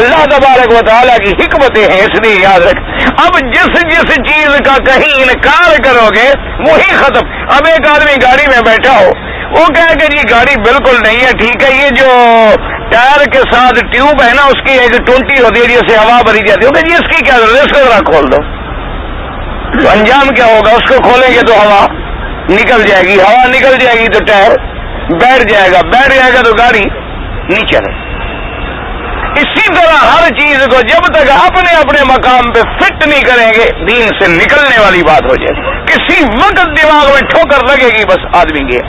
اللہ تبارک و تعالیٰ کی حکمتیں ہیں, اس لیے یاد رکھ. اب جس چیز کا کہیں انکار کرو گے وہی ختم. اب ایک آدمی گاڑی میں بیٹھا ہو, وہ کہے کہ جی گاڑی بالکل نہیں ہے, ٹھیک ہے, یہ جو ٹائر کے ساتھ ٹیوب ہے نا اس کی ایک ٹونٹی ہوتی ہے جس سے ہوا بھری جاتی ہے, جی اس کی کیا ضرورت ہے, اس کو ذرا کھول دو. تو انجام کیا ہوگا؟ اس کو کھولیں گے تو ہوا نکل جائے گی, ہوا نکل جائے گی تو ٹائر بیٹھ جائے گا, بیٹھ جائے گا تو گاڑی نہیں چلے. اسی طرح ہر چیز کو جب تک اپنے اپنے مقام پہ فٹ نہیں کریں گے دین سے نکلنے والی بات ہو جائے گی. کسی وقت دماغ میں ٹھوکر لگے گی بس آدمی گیا.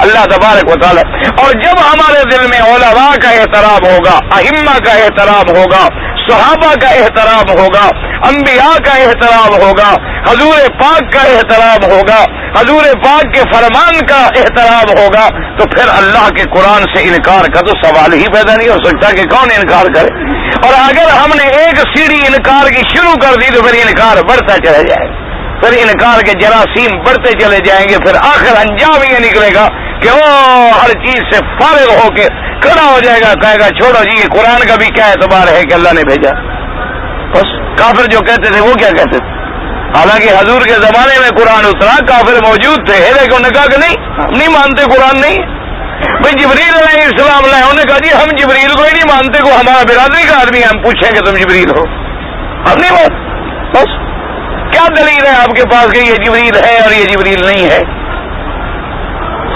اللہ تبارک و تعالی. اور جب ہمارے دل میں علماء کا احترام ہوگا, ائمہ کا احترام ہوگا, صحابہ کا احترام ہوگا, انبیاء کا احترام ہوگا, حضور پاک کا احترام ہوگا, حضور پاک کے فرمان کا احترام ہوگا, تو پھر اللہ کے قرآن سے انکار کا تو سوال ہی پیدا نہیں ہو سکتا کہ کون انکار کرے. اور اگر ہم نے ایک سیڑھی انکار کی شروع کر دی تو پھر انکار بڑھتا چلا جائے گا, پھر انکار کے جراثیم بڑھتے چلے جائیں گے. پھر آخر انجام یہ نکلے گا کہ وہ ہر چیز سے فارغ ہو کے کھڑا ہو جائے گا, کہے گا چھوڑو جی یہ قرآن کا بھی کیا اعتبار ہے کہ اللہ نے بھیجا. بس کافر جو کہتے تھے وہ کیا کہتے تھے؟ حالانکہ حضور کے زمانے میں قرآن اترا, کافر موجود تھے, لیکن انہوں نے کہا کہ نہیں ہم نہیں مانتے, قرآن نہیں. بھائی جبریل علیہ السلام لائے, انہوں نے کہا جی ہم جبریل کو ہی نہیں مانتے, کو ہمارا برادری کا آدمی ہم پوچھیں کہ تم جبریل ہو, ہم نہیں مانتے. بس کیا دلیل ہے آپ کے پاس کہ یہ جبریل ہے اور یہ جبریل نہیں ہے؟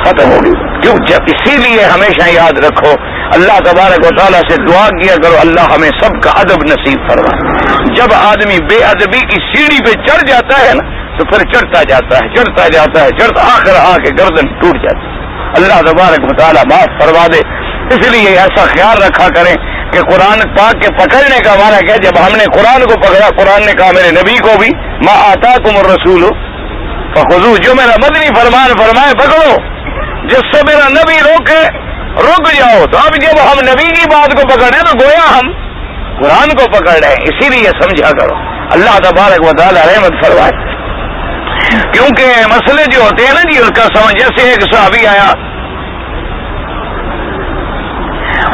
ختم ہوگی. کیوں؟ جب اسی لیے ہمیشہ یاد رکھو, اللہ تبارک و تعالیٰ سے دعا کیا کرو اللہ ہمیں سب کا ادب نصیب فرمائے. جب آدمی بے ادبی کی سیڑھی پہ چڑھ جاتا ہے نا تو پھر چڑھتا جاتا ہے, چڑھتا جاتا ہے, چڑھتا آخر آ کے گردن ٹوٹ جاتی ہے. اللہ تبارک و تعالیٰ معاف فرما دے. اس لیے ایسا خیال رکھا کریں کہ قرآن پاک کے پکڑنے کا معنی کیا؟ جب ہم نے قرآن کو پکڑا, قرآن نے کہا میرے نبی کو بھی ما آتاکم الرسول فخذوہ, جو میرا مدنی فرمان فرمائے پکڑو, جس سے میرا نبی روکے رک جاؤ. تو اب جب ہم نبی کی بات کو پکڑ رہے ہیں تو گویا ہم قرآن کو پکڑ رہے ہیں. اسی لیے سمجھا کرو, اللہ تبارک و تعالی رحمت فرمائے. کیونکہ مسئلے جو ہوتے ہیں نا جی اس کا سمجھ, جیسے ایک صحابی آیا,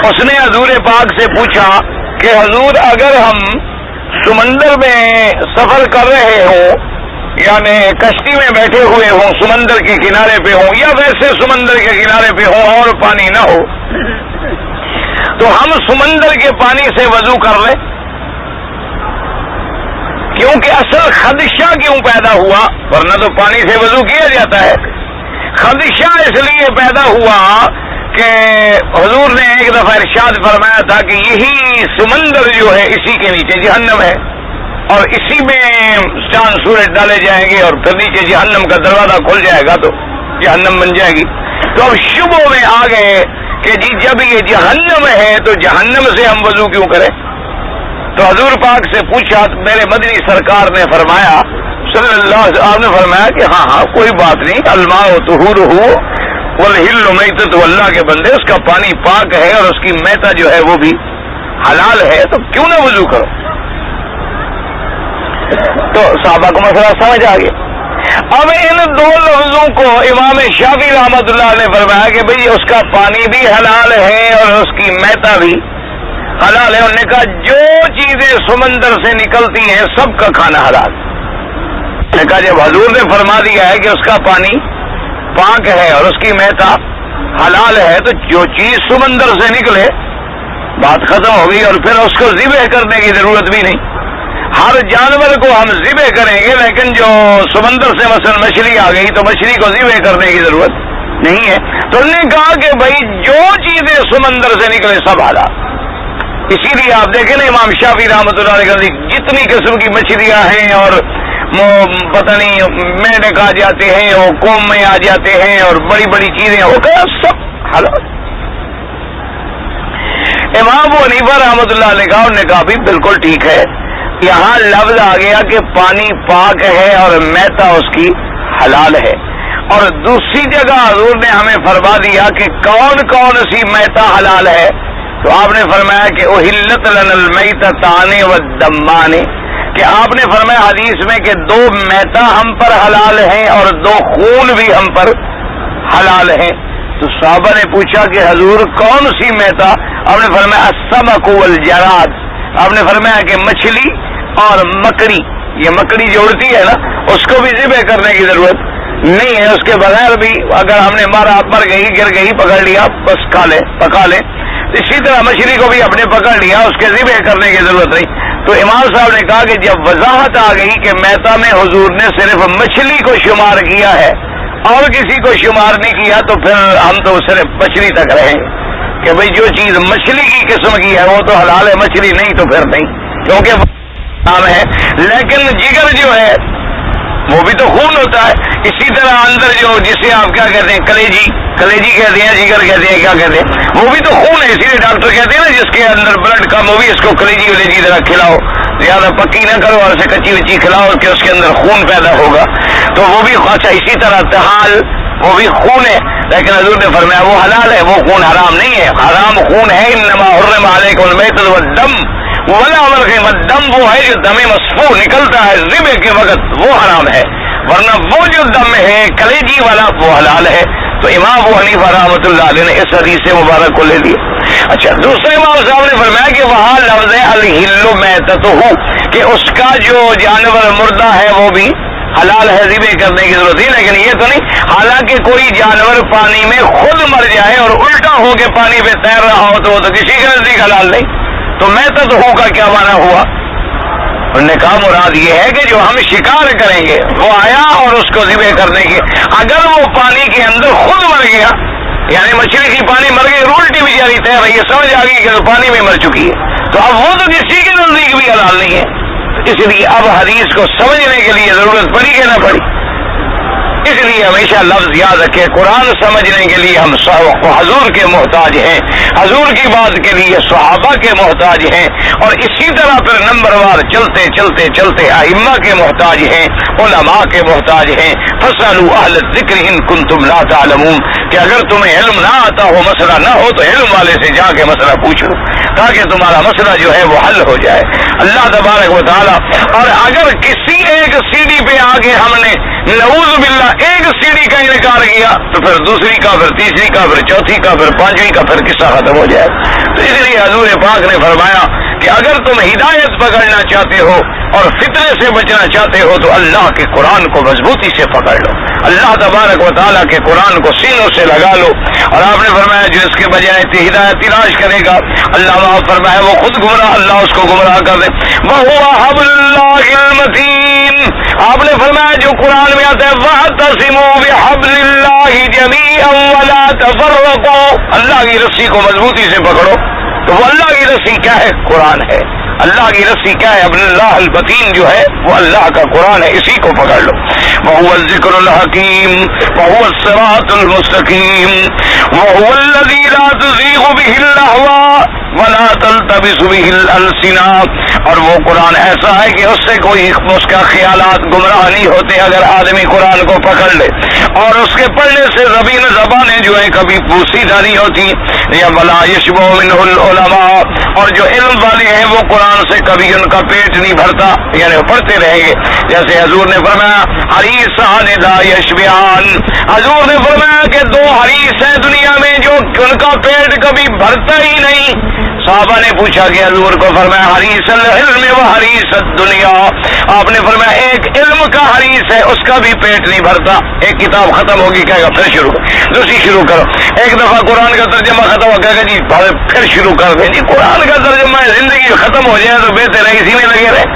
اس نے حضور پاک سے پوچھا کہ حضور اگر ہم سمندر میں سفر کر رہے ہوں, یعنی کشتی میں بیٹھے ہوئے ہوں, سمندر کے کنارے پہ ہوں, یا ویسے سمندر کے کنارے پہ ہوں اور پانی نہ ہو, تو ہم سمندر کے پانی سے وضو کر لیں. کیونکہ اصل خدشہ کیوں پیدا ہوا؟ ورنہ تو پانی سے وضو کیا جاتا ہے. خدشہ اس لیے پیدا ہوا کہ حضور نے ایک دفعہ ارشاد فرمایا تھا کہ یہی سمندر جو ہے اسی کے نیچے جہنم ہے, اور اسی میں چاند سورج ڈالے جائیں گے, اور پھر نیچے جہنم کا دروازہ کھل جائے گا تو جہنم بن جائے گی. تو اب شبوں میں آ گئے کہ جی جب یہ جہنم ہے تو جہنم سے ہم وضو کیوں کریں؟ تو حضور پاک سے پوچھا, میرے مدنی سرکار نے فرمایا صلی اللہ علیہ وسلم نے فرمایا کہ ہاں کوئی بات نہیں, الماء طہور والحل میتۃ, اللہ کے بندے اس کا پانی پاک ہے اور اس کی میتہ جو ہے وہ بھی حلال ہے, تو کیوں نہ وضو کرو. تو صحابہ کو مسئلہ سمجھ آ گیا. اب ان دو لفظوں کو امام شافعی رحمۃ اللہ نے فرمایا کہ بھئی اس کا پانی بھی حلال ہے اور اس کی میتہ بھی حلال ہے. انہوں نے کہا جو چیزیں سمندر سے نکلتی ہیں سب کا کھانا حلال. نے کہا جب حضور نے فرما دیا ہے کہ اس کا پانی پاک ہے اور اس کی میتہ حلال ہے تو جو چیز سمندر سے نکلے بات ختم ہو گئی, اور پھر اس کو ذبح کرنے کی ضرورت بھی نہیں. ہر جانور کو ہم ذبح کریں گے, لیکن جو سمندر سے مثلا مچھلی آ گئی تو مچھلی کو ذبح کرنے کی ضرورت نہیں ہے. تو انہوں نے کہا کہ بھائی جو چیزیں سمندر سے نکلے سب حلال. اسی لیے آپ دیکھیں نا امام شافعی رحمۃ اللہ علیہ جتنی قسم کی مچھلیاں ہیں اور پتہ نہیں میڈک آ جاتے ہیں اور قوم میں آ جاتے ہیں اور بڑی بڑی چیزیں وہ کہ سب حلال. امام ابو حنیفہ رحمۃ اللہ علیہ انہوں نے کہا بھی بالکل ٹھیک ہے. یہاں لفظ آ گیا کہ پانی پاک ہے اور میتا اس کی حلال ہے, اور دوسری جگہ حضور نے ہمیں فرما دیا کہ کون کون سی میتا حلال ہے. تو آپ نے فرمایا کہ احلت لنا المیتتان والدمان, کہ آپ نے فرمایا حدیث میں کہ 2 میتا ہم پر حلال ہیں اور 2 خون بھی ہم پر حلال ہیں. تو صحابہ نے پوچھا کہ حضور کون سی میتا؟ آپ نے فرمایا السمک والجراد. آپ نے فرمایا کہ مچھلی اور مکڑی, یہ مکڑی جو اڑتی ہے نا اس کو بھی ذبح کرنے کی ضرورت نہیں ہے, اس کے بغیر بھی اگر ہم نے مارا مر گئی گر گئی پکڑ لیا بس کھا لیں پکا لیں. اسی طرح مچھلی کو بھی اپنے پکڑ لیا اس کے ذبح کرنے کی ضرورت نہیں. تو امام صاحب نے کہا کہ جب وضاحت آ گئی کہ میتا میں حضور نے صرف مچھلی کو شمار کیا ہے اور کسی کو شمار نہیں کیا, تو پھر ہم تو صرف مچھلی تک رہیں گے کہ بھئی جو چیز مچھلی کی قسم کی ہے وہ تو حلال ہے, مچھلی نہیں تو پھر نہیں, کیونکہ نام ہے. لیکن جگر جو ہے وہ بھی تو خون ہوتا ہے. اسی طرح اندر جو جسے آپ کیا کہتے ہیں کلیجی کہتے ہیں, جگر کہتے ہیں, کیا کہتے ہیں, وہ بھی تو خون ہے. اسی لیے ڈاکٹر کہتے ہیں نا جس کے اندر بلڈ کم ہوگی اس کو کلیجی ولیجی ذرا کھلاؤ, زیادہ پکی نہ کرو اور اسے کچی وچی کھلاؤ کہ اس کے اندر خون پیدا ہوگا. تو وہ بھی اچھا. اسی طرح تحال وہ بھی خون ہے, لیکن حضور نے فرمایا وہ حلال ہے, وہ خون حرام نہیں ہے. حرام خون ہے انما حرم علیکم المیتۃ والدم ولا ولغم. الدم وہ ہے جو دم مسفوح نکلتا ہے ذبح کے وقت, وہ حرام ہے, ورنہ وہ جو دم ہے کلیجی والا وہ حلال ہے. تو امام ابو حنیفہ رحمۃ اللہ علیہ نے اس حدیث مبارک کو لے لیا. اچھا, دوسرے امام صاحب نے فرمایا کہ وہاں لفظ الحل میتتہ, کہ اس کا جو جانور مردہ ہے وہ بھی حلال ہے, ذبح کرنے کی ضرورت نہیں. لیکن یہ تو نہیں, حالانکہ کوئی جانور پانی میں خود مر جائے اور الٹا ہو کے پانی پہ تیر رہا ہو تو وہ تو کسی کے نزدیک حلال نہیں. تو میتتہ کا کیا معنی ہوا؟ انہوں نے کہا مراد یہ ہے کہ جو ہم شکار کریں گے وہ آیا اور اس کو ذبح کرنے کی, اگر وہ پانی کے اندر خود مر گیا, یعنی مچھلی کی پانی مر گئی الٹی بھی جاری تیر رہی ہے, سمجھ آ گئی کہ وہ پانی میں مر چکی ہے, تو اب وہ تو کسی کے نزدیک بھی حلال نہیں ہے. اس لیے اب حدیث کو سمجھنے کے لیے ضرورت پڑی کہ نہ پڑی؟ اس لیے ہمیشہ لفظ یاد رکھے, قرآن سمجھنے کے لیے ہم حضور کے محتاج ہیں, حضور کی بات کے لیے صحابہ کے محتاج ہیں, اور اسی طرح پھر نمبر وار چلتے چلتے چلتے ائمہ کے محتاج ہیں, علماء کے محتاج ہیں. فاسألوا اہل الذکر ان کنتم لا تعلمون, کہ اگر تمہیں علم نہ آتا ہو, مسئلہ نہ ہو, تو علم والے سے جا کے مسئلہ پوچھ لو تاکہ تمہارا مسئلہ جو ہے وہ حل ہو جائے. اللہ تبارک و تعالی. اور اگر کسی ایک سیڑھی پہ آگے ہم نے نعوذ باللہ ایک سیڑھی کا انکار کیا تو پھر دوسری کا, پھر تیسری کا, پھر چوتھی کا, پھر پانچویں کا, پھر قصہ ختم ہو جائے. تو اس لیے حضور پاک نے فرمایا کہ اگر تم ہدایت پکڑنا چاہتے ہو اور فتنے سے بچنا چاہتے ہو تو اللہ کے قرآن کو مضبوطی سے پکڑ لو, اللہ تبارک و تعالیٰ کے قرآن کو سینوں سے لگا لو. اور آپ نے فرمایا جو اس کے بجائے ہدایت تلاش کرے گا, اللہ وہاں فرمایا وہ خود گمراہ, اللہ اس کو گمراہ کر دے. وَهُوَ حَبْلُ اللَّهِ الْمَتِينُ, آپ نے فرمایا جو قرآن میں آتا ہے وَاعْتَصِمُوا بِحَبْلِ اللَّهِ جَمِيعًا وَلَا تَفَرَّقُوا, اللہ کی رسی کو مضبوطی سے پکڑو. تو وہ اللہ کی رسی کیا ہے؟ قرآن ہے. اللہ کی رسی کیا ہے؟ ابن اللہ المتین جو ہے وہ اللہ کا قرآن ہے, اسی کو پکڑ لو. وَهُوَ الذِّكْرُ الْحَكِيمُ وَهُوَ الصِّرَاطُ الْمُسْتَقِيمُ وَهُوَ الَّذِي لَا تُزِيغُ بِهِ الْأَهْوَاءُ وَلَا تَلْتَبِسُ بِهِ الْأَلْسِنَةُ, اور وہ قرآن ایسا ہے کہ اس سے کوئی اس کا خیالات گمراہ نہیں ہوتے اگر آدمی قرآن کو پکڑ لے. اور اس کے پڑھنے سے زبانیں جو ہیں کبھی سیدھا نہیں ہوتی. یا وَلَا يَشْبَعُ مِنْهُ الْعُلَمَاءُ, اور جو علم والے ہیں وہ قرآن سے کبھی ان کا پیٹ نہیں بھرتا, یعنی وہ پڑھتے رہیں گے. جیسے حضور نے فرمایا حریصان لا یشبعان, حضور نے فرمایا کہ 2 حریص ہیں دنیا میں جو ان کا پیٹ کبھی بھرتا ہی نہیں. صحابہ نے پوچھا کہ حضور کو, فرمایا حریص العلم و حریص الدنیا, آپ نے فرمایا ایک علم کا حریص ہے اس کا بھی پیٹ نہیں بھرتا. ایک کتاب ختم ہوگی کہے گا پھر شروع, دوسری شروع کرو. ایک دفعہ قرآن کا ترجمہ ختم ہو, کہے گا جی پھر شروع کر دیں. جی قرآن کا ترجمہ زندگی ختم ہو جائے تو بہتر ہے اسی میں لگے رہے.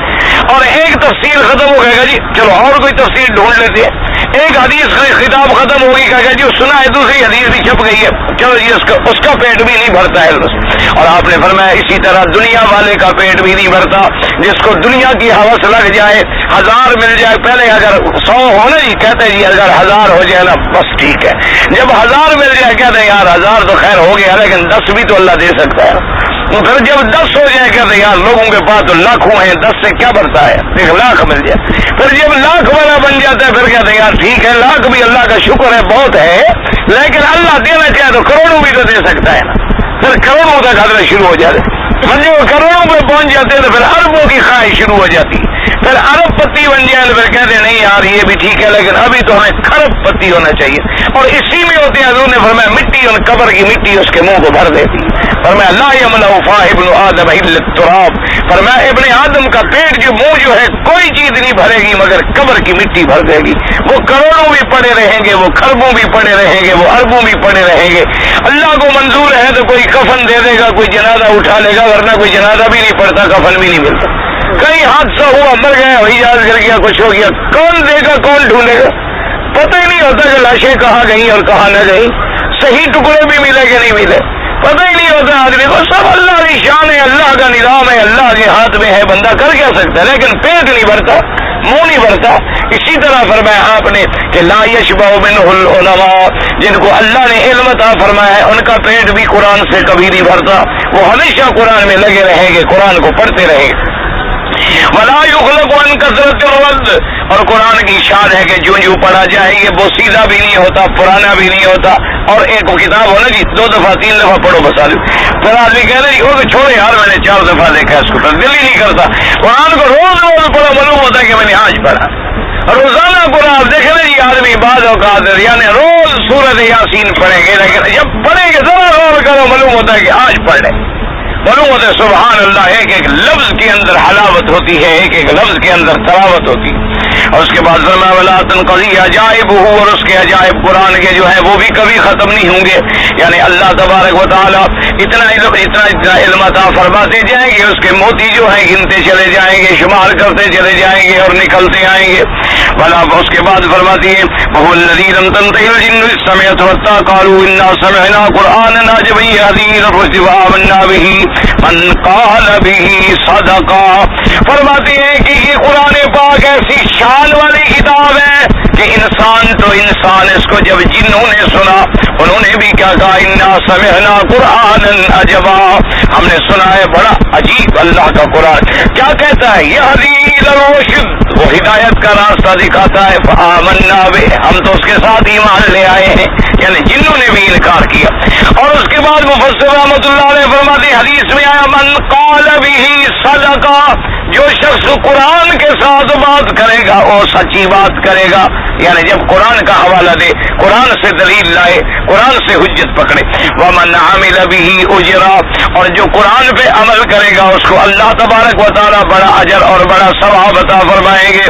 اور ایک تفسیر ختم ہو, کہے گا جی چلو اور کوئی تفسیر ڈھونڈ لیتے ہیں. ایک حدیث خطاب ختم ہوگی, کہے گا ہے جو سنا ہے دوسری حدیث بھی چھپ گئی ہے، چلو جی اس کا پیٹ بھی نہیں بھرتا ہے۔ اور آپ نے فرمایا اسی طرح دنیا والے کا پیٹ بھی نہیں بھرتا، جس کو دنیا کی ہوس لگ جائے، 1000 مل جائے، پہلے اگر 100 ہو نا جی کہتے ہیں جی اگر 1000 ہو جائے نا بس ٹھیک ہے، جب 1000 مل جائے کہتے ہیں یار 1000 تو خیر ہو گیا لیکن 10 بھی تو اللہ دے سکتا ہے۔ پھر جب 10 ہو جائے کہتے ہیں یار لوگوں کے پاس تو لاکھوں ہیں، 10 سے کیا بڑھتا ہے، 1,00,000 مل جائے، پھر جب لاکھ والا بن جاتا ہے پھر کہتے ہیں یار ٹھیک ہے لاکھ بھی اللہ کا شکر ہے بہت ہے، لیکن اللہ دینا چاہے تو کروڑوں بھی تو دے سکتا ہے نا، پھر کروڑوں تک حضرت شروع ہو جاتے، پھر جب کروڑوں پہ پہنچ جاتے ہیں تو پھر اربوں کی خواہش شروع ہو جاتی، پھر ارب پتی بن جائے تو پھر کہتے ہیں نہیں یار یہ بھی ٹھیک ہے لیکن ابھی تو ہمیں کھرب پتی ہونا چاہیے، اور اسی میں ہوتے ہیں حضور نے فرمایا مٹی اور قبر کی مٹی اس کے منہ کو بھر دیتی، فرمایا لا یملأ فاہ ابن آدم الا التراب، فرمایا ابن آدم کا پیٹ جو منہ جو ہے کوئی چیز نہیں بھرے گی مگر قبر کی مٹی بھر دے گی، وہ کروڑوں بھی پڑے رہیں گے، وہ کھربوں بھی پڑے رہیں گے، وہ اربوں بھی پڑے رہیں گے، اللہ کو منظور ہے تو کوئی کفن دے دے گا، کوئی جنازہ اٹھا لے گا، ورنہ کوئی جنازہ بھی نہیں پڑتا، کفن بھی نہیں ملتا، کہیں حادثہ ہوا مر گیا حجاز گر گیا کچھ ہو گیا، کون دے گا کون ڈھونڈے گا، پتہ ہی نہیں ہوتا کہ لاشیں کہاں گئیں اور کہاں نہ گئیں، صحیح ٹکڑے بھی ملے کہ نہیں ملے پتہ ہی نہیں ہوتا آدمی کو، سب اللہ کی شان ہے، اللہ کا نظام ہے، اللہ کے ہاتھ میں ہے، بندہ کر کیا سکتا ہے، لیکن پیٹ نہیں بھرتا، منہ نہیں بھرتا۔ اسی طرح فرمایا آپ نے کہ لا یشبع منہ العلماء، جن کو اللہ نے علم عطا فرمایا ہے ان کا پیٹ بھی قرآن سے کبھی نہیں بھرتا، وہ ہمیشہ قرآن میں لگے رہیں گے، قرآن کو پڑھتے رہیں گے۔ ولا یخلق عن کثرت الرد، اور قرآن کی شان ہے کہ جو پڑھا جائے گے وہ سیدھا بھی نہیں ہوتا، پرانا بھی نہیں ہوتا، اور ایک کتاب ہو نا جی 2 دفعہ 3 دفعہ پڑھو بس آدمی، پھر آدمی کہہ رہے وہ چھوڑے یار میں نے 4 دفعہ دیکھا اس کو، دل ہی نہیں کرتا، قرآن کو روز روز پڑھو، معلوم ہوتا ہے کہ میں نے آج پڑھا، روزانہ قرآن دیکھیں نا جی آدمی بعض اوقات یعنی روز سورۃ یاسین پڑھیں گے، لیکن جب پڑھیں گے ذرا غور کرو معلوم ہوتا ہے کہ آج پڑھ لیں، معلوم ہوتا ہے سبحان اللہ، ایک ایک لفظ کے اندر حلاوت ہوتی ہے، ایک ایک لفظ کے اندر تلاوت ہوتی ہے۔ اور اس کے بعد فرمایا ولا تنقضی عجائبہ، اور اس کے عجائب قرآن کے جو ہیں وہ بھی کبھی ختم نہیں ہوں گے، یعنی اللہ تبارک و تعالیٰ اتنا علم عطا فرماتے جائیں گے، اس کے موتی جو ہیں گنتے چلے جائیں گے، شمار کرتے چلے جائیں گے اور نکلتے آئیں گے۔ بلا اس کے بعد فرماتی ہے وهو الذی لم تنطق الجن اذ سمعت حتى قالوا انا سمعنا قرانا عجبا يهدي الى الرشد فآمنا به من قال به صدقا، فرماتی ہے کہ یہ قرآن پاک ایسی شان والی کتاب ہے کہ انسان تو انسان، اس کو جب جنوں نے سنا انہوں نے بھی کیا کہا انا سمعنا قرانا عجبا، ہم نے سنا ہے بڑا عجیب اللہ کا قرآن، کیا کہتا ہے یہدی الی الرشد، وہ ہدایت کا راستہ دکھاتا ہے، فآمنا بہ، ہم تو اس کے ساتھ ایمان لے آئے ہیں، یعنی جنوں نے بھی انکار کیا۔ اور اس کے بعد مفسر رحمۃ اللہ علیہ فرماتے حدیث میں آیا من قال به صدقہ، جو شخص قرآن کے ساتھ بات کرے گا وہ سچی بات کرے گا، یعنی جب قرآن کا حوالہ دے، قرآن سے دلیل لائے، قرآن سے حجت پکڑے، ومن عمل به اجرا، اور جو قرآن پہ عمل کرے گا اس کو اللہ تبارک و تعالی بڑا اجر اور بڑا ثواب عطا فرمائیں گے۔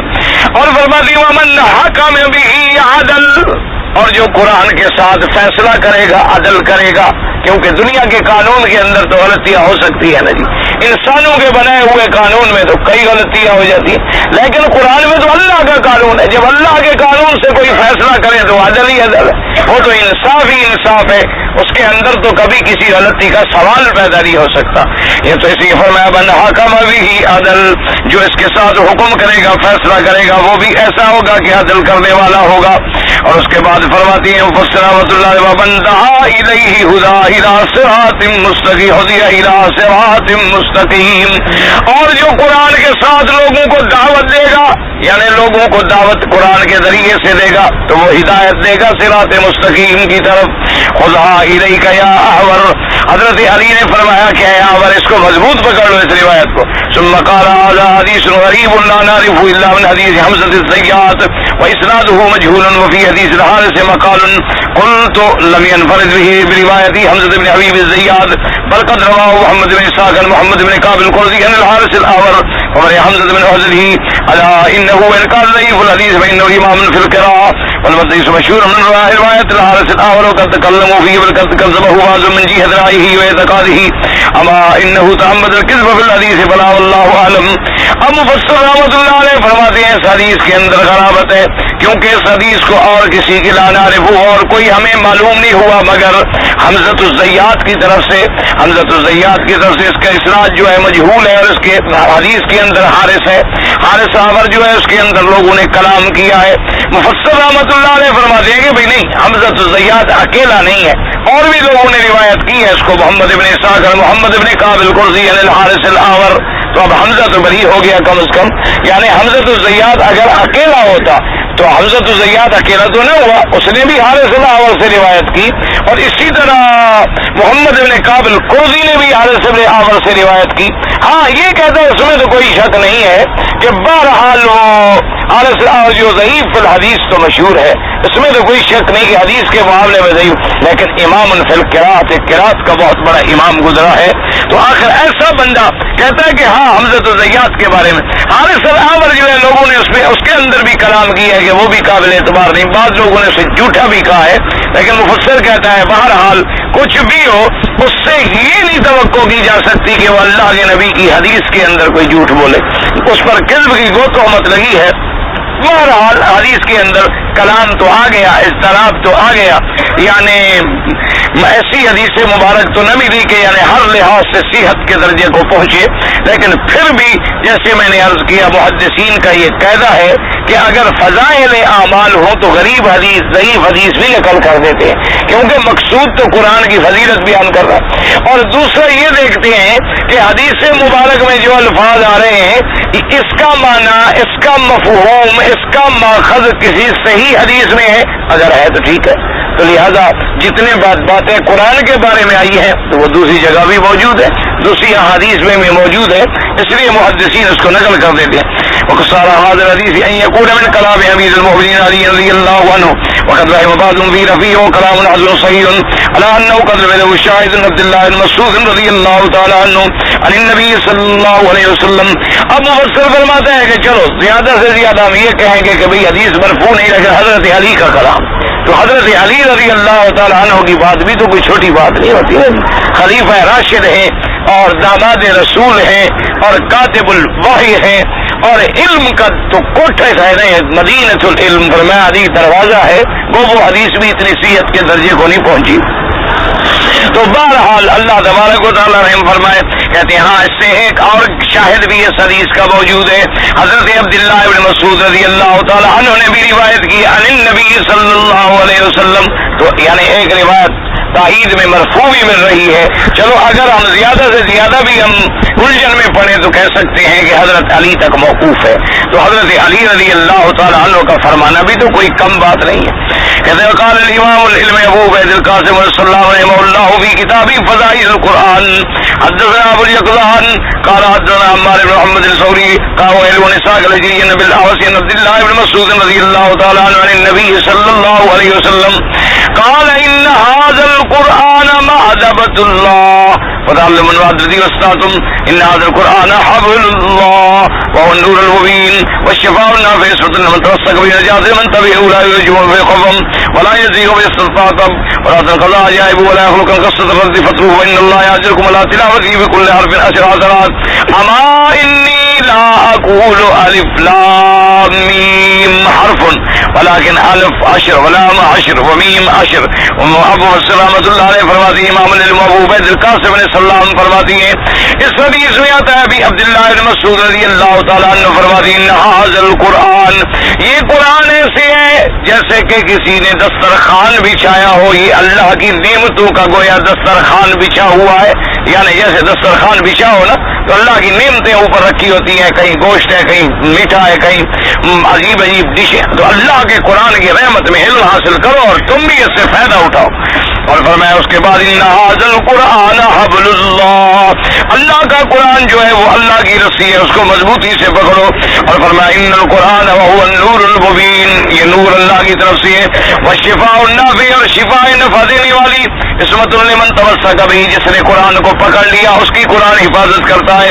اور فرماتی ومن حکم به عدل، اور جو قرآن کے ساتھ فیصلہ کرے گا عدل کرے گا، کیونکہ دنیا کے قانون کے اندر تو غلطیاں ہو سکتی ہے نا جی، انسانوں کے بنائے ہوئے قانون میں تو کئی غلطیاں ہو جاتی ہیں، لیکن قرآن میں تو اللہ کا قانون ہے، جب اللہ کے قانون سے کوئی فیصلہ کرے تو عدل ہی عدل ہے، وہ تو انصاف ہی انصاف ہے، اس کے اندر تو کبھی کسی غلطی کا سوال پیدا نہیں ہو سکتا۔ یہ تو اسی فرمایا من حکم به عدل، جو اس کے ساتھ حکم کرے گا فیصلہ کرے گا وہ بھی ایسا ہوگا کہ عدل کرنے والا ہوگا۔ اور اس کے بعد فرماتی ہیں مفسر رحمۃ اللہ ومن دعا الیہ ہدی الی صراط مستقیم، ہدی الی صراط مستقیم، اور جو قرآن کے ساتھ لوگوں کو دعوت دے گا، یعنی لوگوں کو دعوت قرآن کے ذریعے سے دے گا تو وہ ہدایت دے گا صراط مستقیم کی طرف۔ خذھا الیک یا احور، حضرت علی نے فرمایا کہ اے احور اس کو مضبوط پکڑ لو اس روایت کو۔ ثم قال هذا حدیث غریب لا نعرفه الا من حدیث حمزة الزیات واسناده مجهول وفي حدیث الحارث مقال قلت لم ينفرد به برواية حمزة بن حبيب الزيات بل قد رواه محمد بن اسحاق عن محمد بن كعب القرظي عن الحارث الأعور ومن حمزة بن حزله ألا إنه إن كان ضعيف الحديث فإنه إمام في القراءة والحديث مشهور من رواية الحارث الأعور وقد تكلموا فيه وقد كذبه بعض من جهة رأيه واعتقاده أما إنه تعمد الكذب في الحديث فلا والله أعلم. اب مفسر رحمۃ اللہ علیہ فرماتے ہیں اس حدیث کے اندر غرابت ہے، کیونکہ اس حدیث کو اور کسی کی لا نعرف اور کوئی ہمیں معلوم نہیں ہوا مگر حمزۃ الزیات کی طرف سے اس کا اسناد جو ہے مجہول ہے، اور اس کے حدیث کے اندر حارث صابر جو ہے اس کے اندر لوگوں نے کلام کیا ہے. مفسر رحمۃ اللہ علیہ فرماتے ہیں کہ بھئی نہیں، حمزۃ الزیات اکیلا نہیں ہے، اور بھی لوگوں نے روایت کی ہے اس کو. محمد ابن اسحاق اور محمد ابن کعب القرظی عن الحارث الاعور. تو اب حمزہ تو بری ہو گیا کم از کم، یعنی حمزۃ الزیات اگر اکیلا ہوتا تو حمزۃ الزیات اکیلا تو نہ ہوا، اس نے بھی حارث الاعور سے روایت کی، اور اسی طرح محمد ابن کعب القرظی نے بھی حارث ابن اعور سے روایت کی. ہاں یہ کہتا ہے اس میں تو کوئی شک نہیں ہے کہ بہرحال وہ حارث الاعور جو ضعیف فی الحدیث تو مشہور ہے، اس میں تو کوئی شک نہیں کہ حدیث کے معاملے میں ضعیف، لیکن امام فی القراءۃ قراءت کا بہت بڑا امام گزرا ہے. تو آخر ایسا بندہ کہتا ہے کہ ہاں حمزۃ الزیات کے بارے میں حارث الاعور جو ہے لوگوں نے اس کے اندر بھی کلام کیا ہے کہ وہ بھی قابل اعتبار نہیں، بعض لوگوں نے اسے جھوٹا بھی کہا ہے، لیکن مفسر کہتا ہے بہرحال کچھ بھی ہو اس سے یہ نہیں توقع کی جا سکتی کہ وہ اللہ کے نبی کی حدیث کے اندر کوئی جھوٹ بولے، اس پر کذب کی گو تہمت لگی ہے. بہرحال حدیث کے اندر کلام تو آ گیا، اضطراب تو آ گیا، یعنی ایسی حدیث مبارک تو نہ ملی کہ یعنی ہر لحاظ سے صحت کے درجے کو پہنچے، لیکن پھر بھی جیسے میں نے عرض کیا محدثین کا یہ قاعدہ ہے کہ اگر فضائل اعمال ہوں تو غریب حدیث ضعیف حدیث بھی نقل کر دیتے ہیں، کیونکہ مقصود تو قرآن کی فضیلت بیان کر رہا ہے. اور دوسرا یہ دیکھتے ہیں کہ حدیث مبارک میں جو الفاظ آ رہے ہیں اس کا معنی، اس کا مفہوم، اس کا ماخذ کسی صحیح حدیث میں ہے، اگر ہے تو ٹھیک ہے. تو لہذا جتنے باتیں قرآن کے بارے میں آئی ہیں تو وہ دوسری جگہ بھی موجود ہے، دوسری احادیث میں بھی موجود ہے، اس لیے محدثین اس کو نقل کر دیتے ہیں. وقصار هذا الحديث ان يكون من كلام امير المؤمنين علي رضي الله عنه وقد رحم بعضهم في رفيع وكلام حسن صحيح على انه قد له الشاهد بن عبد الله بن مسعود رضي الله تعالى عنه عن النبي صلى الله عليه وسلم. اب مفسر فرماتے ہیں کہ چلو زیادہ سے زیادہ ہم یہ کہیں گے کہ بھئی حدیث مرفوع نہیں، لیکن حضرت علی کا کلام، تو حضرت علی رضی اللہ تعالیٰ عنہ کی بات بھی تو کوئی چھوٹی بات نہیں ہوتی ہے. خلیفہ راشد ہیں اور داماد رسول ہیں اور کاتب الوحی ہیں، اور علم کا تو کوٹھ ہے، مدینۃ العلم فرمایا حدیث دروازہ ہے، وہ حدیث بھی اتنی صحت کے درجے کو نہیں پہنچی. تو بہرحال اللہ تبارک و تعالیٰ رحم فرمائے. کہتے ہیں ہاں اس سے ایک اور شاہد بھی اس حدیث کا موجود ہے، حضرت عبداللہ ابن مسعود رضی اللہ تعالیٰ عنہ نے بھی روایت کی عن النبی صلی اللہ علیہ وسلم. تو یعنی ایک روایت تائید میں مرفوع بھی مل رہی ہے. چلو اگر ہم زیادہ سے زیادہ بھی ہم الجھن میں پڑھیں تو کہہ سکتے ہیں کہ حضرت علی تک موقوف ہے، تو حضرت علی رضی اللہ تعالیٰ عنہ کا فرمانا بھی تو کوئی کم بات نہیں ہے. کہتے ہیں قال الامام العلم ابو عبید القاسم صلی اللہ علیہ اللہ فی کتاب فضائل القرآن حدثنا ابو الیقظان قال حدثنا عمار بن محمد الثوری قال ابن اسحاق الحجری عن ابي الاحوص عن عبد الله بن مسعود رضی اللہ تعالی عنہ عن النبي صلی اللہ علیہ وسلم قال ان هذا القرآن معذبۃ اللہ فتعلم المعذبین واستعتم ان هذا القرآن حبل الله وهو النور المبين والشفاء النافع لمن تمسك به نجاة من تبعه لا يرجو في خفم ولا يزيغ باستطاعتم ولا تنقضى عجائب ولا يخلق قصة الرد فتروه وإن الله يأجركم على تلاوته بكل حرف عشر حسنات أما إني لا أقول ألف لام ميم حرف ولكن ألف عشر ولام عشر وميم عشر. ابو سلامۃ اللہ علیہ فرماتی ہیں امام العلم ابو عبید القاسم علیہ السلام فرماتی ہیں اس حدیث میں آتا ہے ابھی عبداللہ بن مسعود رضی اللہ تعالیٰ عنہ فرماتی ہیں هذا القرآن، یہ قرآن ایسے ہے جیسے کہ کسی نے دسترخوان بچھایا ہو. یہ اللہ کی نعمتوں کا گویا دسترخوان بچھا ہوا ہے، یعنی جیسے دسترخوان بچھا ہو نا تو اللہ کی نعمتیں اوپر رکھی ہوتی ہیں، کہیں گوشت ہے، کہیں میٹھا ہے، کہیں عجیب عجیب ڈش ہے. تو اللہ کے قرآن کی رحمت میں علم حاصل کرو اور تم بھی اس سے فائدہ اٹھاؤ. اور فرمایا اس کے بعد ان هذا القرآن حبل اللہ، اللہ کا قرآن جو ہے وہ اللہ کی رسی ہے، اس کو مضبوطی سے پکڑو. اور فرمایا ان القرآن وهو النور المبین، یہ نور اللہ کی طرف سے ہے. والشفاء النافع، اور شفاء نفع دینے والی عصمت لمن تمسک بھی، جس نے قرآن کو پکڑ لیا اس کی قرآن حفاظت کرتا ہے،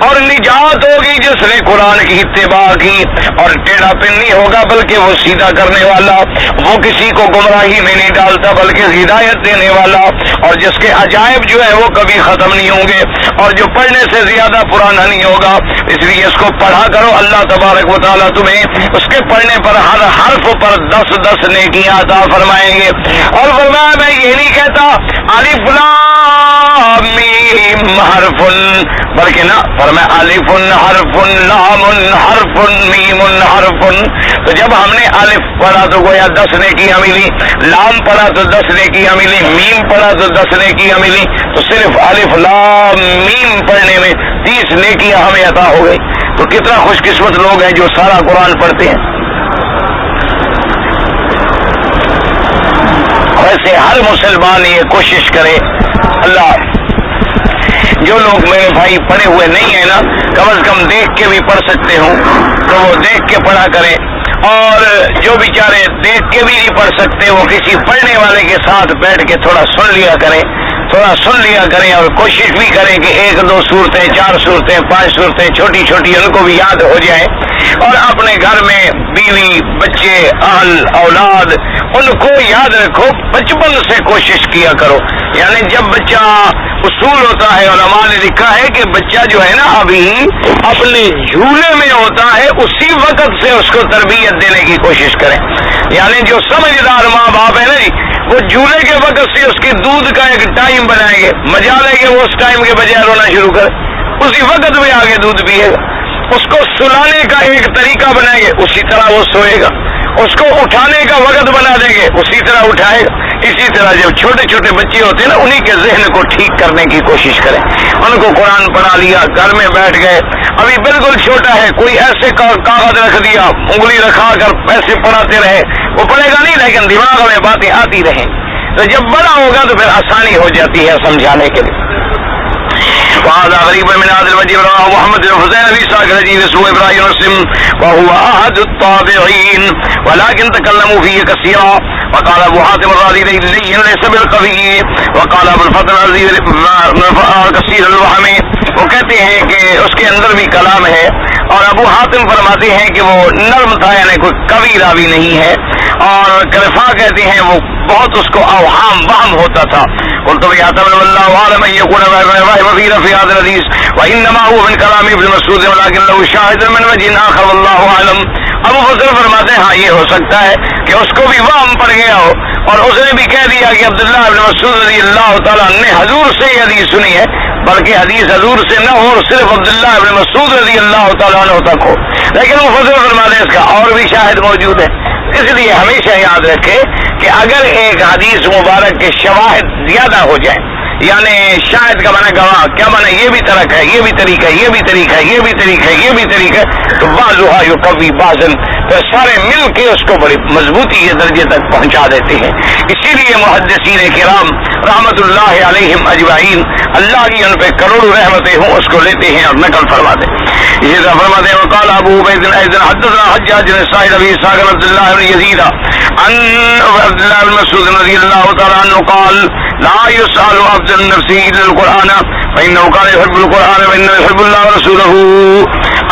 اور نجات ہوگی جس نے قرآن کی اتباع کی، اور ٹیڑھا پن نہیں ہوگا بلکہ وہ سیدھا کرنے والا، وہ کسی کو گمراہی میں نہیں ڈالتا بلکہ ہدایت دینے والا، اور جس کے عجائب جو ہے وہ کبھی ختم نہیں ہوں گے، اور جو پڑھنے سے زیادہ پرانا نہیں ہوگا، اس لیے اس کو پڑھا کرو، اللہ تبارک و تعالیٰ تمہیں اس کے پڑھنے پر ہر حرف پر 10 نیکیاں عطا فرمائیں گے۔ اور فرمایا میں یہ نہیں کہتا الف لام میم حرف، بلکہ نہ فرمایا الف حرف لام حرف میم حرف، تو جب ہم نے الف پڑھا تو گویا 10 نیکیاں ملی، لام پڑھا تو 10 نیکیاں ملی، میم پڑھا تو 10 نیکیاں ملی، تو صرف الف لام میم پڑھنے میں 30 نیکیاں ہمیں عطا ہو گئی۔ تو کتنا خوش قسمت لوگ ہیں جو سارا قرآن پڑھتے ہیں۔ ویسے ہر مسلمان یہ کوشش کرے، اللہ جو لوگ میرے بھائی پڑھے ہوئے نہیں ہیں نا، کم از کم دیکھ کے بھی پڑھ سکتے ہوں تو وہ دیکھ کے پڑھا کریں، اور جو بیچارے دیکھ کے بھی نہیں پڑھ سکتے وہ کسی پڑھنے والے کے ساتھ بیٹھ کے تھوڑا سن لیا کریں، اور کوشش بھی کریں کہ 1-2 صورتیں، 4 صورتیں، 5 صورتیں چھوٹی چھوٹی ان کو بھی یاد ہو جائیں، اور اپنے گھر میں بیوی بچے اہل اولاد ان کو یاد رکھو، بچپن سے کوشش کیا کرو۔ یعنی جب بچہ اصول ہوتا ہے، علماء نے لکھا ہے کہ بچہ جو ہے نا ابھی اپنے جھولے میں ہوتا ہے، اسی وقت سے اس کو تربیت دینے کی کوشش کریں۔ یعنی جو سمجھدار ماں باپ ہے نا جی، وہ جھولے کے وقت سے اس کی دودھ کا ایک ٹائم بنائیں گے، مجال ہے کہ وہ اس ٹائم کے بجائے رونا شروع کرے، اسی وقت میں آگے دودھ پیے گا۔ اس کو سلانے کا ایک طریقہ بنائیں گے، اسی طرح وہ سوئے گا۔ اس کو اٹھانے کا وقت بنا دیں گے، اسی طرح اٹھائے گا۔ اسی طرح جب چھوٹے چھوٹے بچے ہوتے ہیں نا، انہی کے ذہن کو ٹھیک کرنے کی کوشش کریں۔ ان کو قرآن پڑھا لیا، گھر میں بیٹھ گئے، ابھی بالکل چھوٹا ہے، کوئی ایسے کاغذ رکھ دیا، انگلی رکھا کر پیسے پڑھاتے رہے، وہ پڑھے گا نہیں لیکن دماغ میں باتیں آتی رہیں، تو جب بڑا ہوگا تو پھر آسانی ہو جاتی ہے سمجھانے کے لیے۔ وهذا غريب من هذا الوجه رواه محمد بن حسين بن إسحاق الذي اسمه إبراهيم مسلم وهو أحد الطابعين ولكن تكلموا فيه كثيرا، وقال أبو حاتم الرازي ليس بالقوي، وقال أبو الفضل الرازي كثير الوهم، وہ کہتے ہیں کہ اس کے اندر بھی کلام ہے، اور ابو حاتم فرماتے ہیں کہ وہ نرم تھا، یعنی کوئی قوی راوی نہیں ہے، اور کلفا کہتے ہیں وہ بہت اس کو اوہام وہم ہوتا تھا۔ قلت يعتمد والله اعلم ان يكون وهم في هذا الحديث وانما هو من كلام ابن مسعود ولكن له شاهد من وجه اخر والله اعلم۔ ابو فضل فرماتے ہیں ہاں یہ ہو سکتا ہے کہ اس کو بھی وہم پڑ گیا ہو، اور اس نے بھی کہہ دیا کہ عبداللہ ابن مسعود رضی اللہ تعالیٰ نے حضور سے یہ حدیث سنی ہے، بلکہ حدیث حضور سے نہ ہو، صرف عبداللہ ابن مسعود رضی اللہ تعالیٰ عنہ تک ہو، لیکن ابو فضل فرماتے ہیں اس کا اور بھی شاہد موجود ہے۔ اس لیے ہمیشہ یاد رکھے کہ اگر ایک حدیث مبارک کے شواہد زیادہ ہو جائیں، یعنی شاہد کا معنی گواہ، کیا معنی یہ بھی طرق ہے، یہ بھی طریقہ ہے، یہ بھی طریقہ ہے، یہ بھی طریقہ ہے، یہ بھی طریقہ ہے، تو بعضھا یقوی بعضا، تو سارے مل کے اس کو بڑی مضبوطی کے درجے تک پہنچا دیتے ہیں۔ اسی لیے محدثین کرام رحمت اللہ علیہم اجمعین، اللہ کی ان پہ کروڑوں رحمتیں ہوں، اس کو لیتے ہیں اور نقل فرماتے ہیں۔ اسی طرح فرماتے ہیں وقال ابو عبید حدثنا حجاج بن اسماعیل ابی اسحاق عن عبد الله بن يزيد عن عبد الله بن مسعود رضي الله تعالى عنه قال لا يسأل عبد النفس الا القرآن فإنه كان يحب القرآن وإنه يحب الله ورسوله۔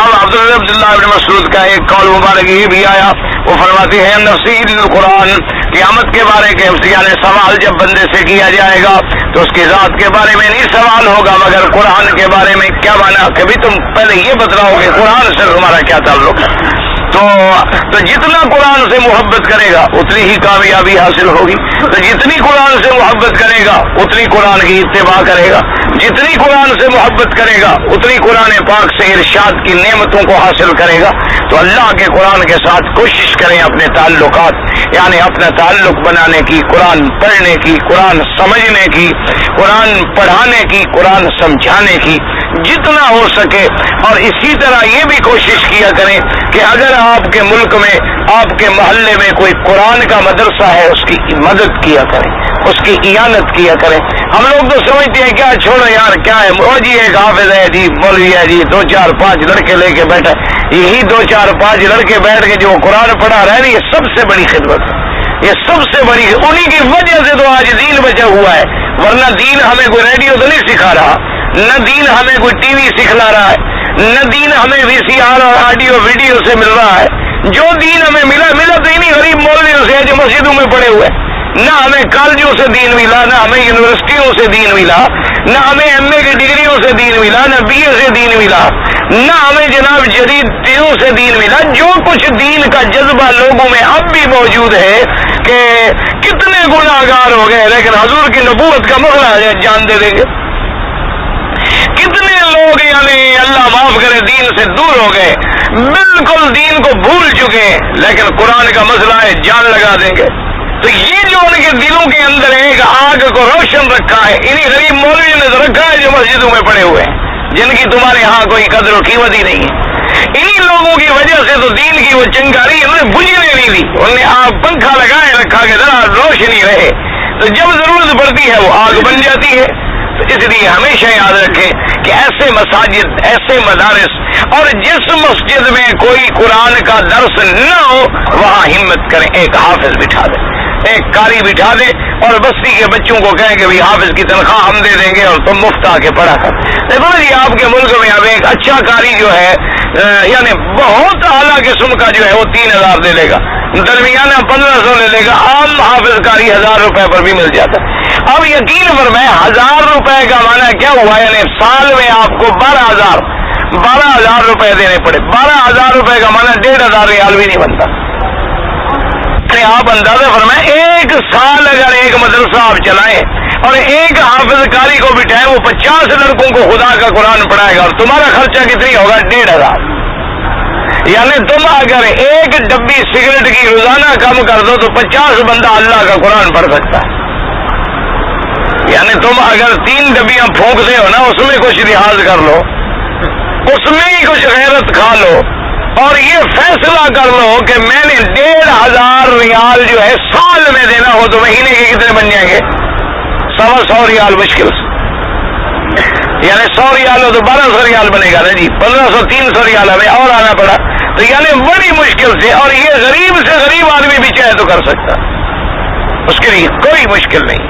اب عبداللہ بن مسعود کا ایک قول مبارک یہ بھی آیا، وہ فرماتے ہیں نفسی القرآن، قیامت کے بارے کے یعنی سوال جب بندے سے کیا جائے گا تو اس کی ذات کے بارے میں نہیں سوال ہوگا مگر قرآن کے بارے میں۔ کیا مانا کہ بھی تم پہلے یہ بتلاؤ کہ قرآن سے تمہارا کیا تعلق ہے، تو جتنا قرآن سے محبت کرے گا اتنی ہی کامیابی حاصل ہوگی، تو جتنی قرآن سے محبت کرے گا اتنی قرآن کی اتباع کرے گا، جتنی قرآن سے محبت کرے گا اتنی قرآن پاک سے ارشاد کی نعمتوں کو حاصل کرے گا۔ تو اللہ کے قرآن کے ساتھ کوشش کریں اپنے تعلقات، یعنی اپنا تعلق بنانے کی، قرآن پڑھنے کی، قرآن سمجھنے کی، قرآن پڑھانے کی، قرآن سمجھانے کی جتنا ہو سکے، اور اسی طرح یہ بھی کوشش کیا کریں کہ اگر آپ کے ملک میں، آپ کے محلے میں کوئی قرآن کا مدرسہ ہے اس کی مدد کیا کریں، اس کی اعانت کیا کریں۔ ہم لوگ تو سمجھتے ہیں کیا چھوڑو یار کیا ہے، وہ جی ایک حافظ ہے جی، مولوی ہے جی، 2-4-5 لڑکے لے کے بیٹھا، یہی 2-4-5 لڑکے بیٹھ کے جو قرآن پڑھا رہے ہیں یہ سب سے بڑی خدمت ہے، یہ سب سے بڑی، انہی کی وجہ سے تو آج دین بچا ہوا ہے، ورنہ دین ہمیں کوئی ریڈیو تو نہیں سکھا رہا، نہ دین ہمیں کوئی ٹی وی سکھلا رہا ہے، نہ دین ہمیں وی سی آر اور آڈیو ویڈیو سے مل رہا ہے۔ جو دین ہمیں ملا تو انہی غریب مولویوں سے ہے جو مسجدوں میں پڑے ہوئے، نہ ہمیں کالجوں سے دین ملا، نہ ہمیں یونیورسٹیوں سے دین ملا، نہ ہمیں ایم اے کی ڈگریوں سے دین ملا، نہ بی اے سے دین ملا، نہ ہمیں جناب جدید چیزوں سے دین ملا۔ جو کچھ دین کا جذبہ لوگوں میں اب بھی موجود ہے کہ کتنے گناہ گار ہو گئے لیکن حضور کی نبوت کا مغلہ جان دے دیں گے، کتنے لوگ یعنی اللہ معاف کرے دین سے دور ہو گئے، بالکل دین کو بھول چکے لیکن قرآن کا مسئلہ ہے جان لگا دیں گے۔ تو یہ جو ان کے دلوں کے اندر ایک آگ کو روشن رکھا ہے، انہی غریب مولویوں نے تو رکھا ہے جو مسجدوں میں پڑے ہوئے ہیں، جن کی تمہارے ہاں کوئی قدر و قیمت ہی نہیں ہے۔ انہی لوگوں کی وجہ سے تو دین کی وہ چنگاری انہوں نے بجھنے نہیں دی، انہوں نے آگ پنکھا لگائے رکھا کہ ذرا روشنی رہے، تو جب ضرورت پڑتی ہے وہ آگ بن جاتی ہے۔ تو اس لیے ہمیشہ یاد رکھیں کہ ایسے مساجد، ایسے مدارس، اور جس مسجد میں کوئی قرآن کا درس نہ ہو وہاں ہمت کریں، ایک حافظ بٹھا دیں، ایک قاری بٹھا دیں اور بستی کے بچوں کو کہیں کہ بھی حافظ کی تنخواہ ہم دے دیں گے اور تم مفت آ کے پڑھا کر۔ دیکھو جی آپ کے ملک میں اب ایک اچھا قاری جو ہے یعنی بہت اعلیٰ قسم کا جو ہے وہ 3000 دے لے گا، درمیانہ 1500 لے لے گا، عام حافظ قاری 1000 روپے پر بھی مل جاتا ہے۔ اب یقین فرمائیں 1000 روپے کا معنی کیا ہوا، یعنی سال میں آپ کو 12,000 روپے دینے پڑے۔ 12,000 روپے کا معنی 1,500 ریال بھی نہیں بنتا۔ آپ اندازہ فرمائیں ایک سال اگر ایک مدرسہ آپ چلائیں اور ایک حافظ قاری کو بٹھائیں، وہ 50 لڑکوں کو خدا کا قرآن پڑھائے گا اور تمہارا خرچہ کتنی ہوگا، 1,500۔ یعنی تم اگر ایک ڈبی سگریٹ کی روزانہ کم کر دو تو 50 بندہ اللہ کا قرآن پڑھ سکتا ہے۔ یعنی تم اگر 3 ڈبیاں پھونکتے ہو نا، اس میں کچھ لحاظ کر لو، اس میں ہی کچھ غیرت کھا لو اور یہ فیصلہ کر لو کہ میں نے 1,500 ریال جو ہے سال میں دینا ہو تو مہینے کے کتنے بن جائیں گے، 100 ریال مشکل سے، یعنی 100 ریال ہو تو 1200 ریال بنے گا نا جی، 1500 300 ریال ہمیں اور آنا پڑا، تو یعنی بڑی مشکل سے، اور یہ غریب سے غریب آدمی بھی چاہے تو کر سکتا، اس کے لیے کوئی مشکل نہیں،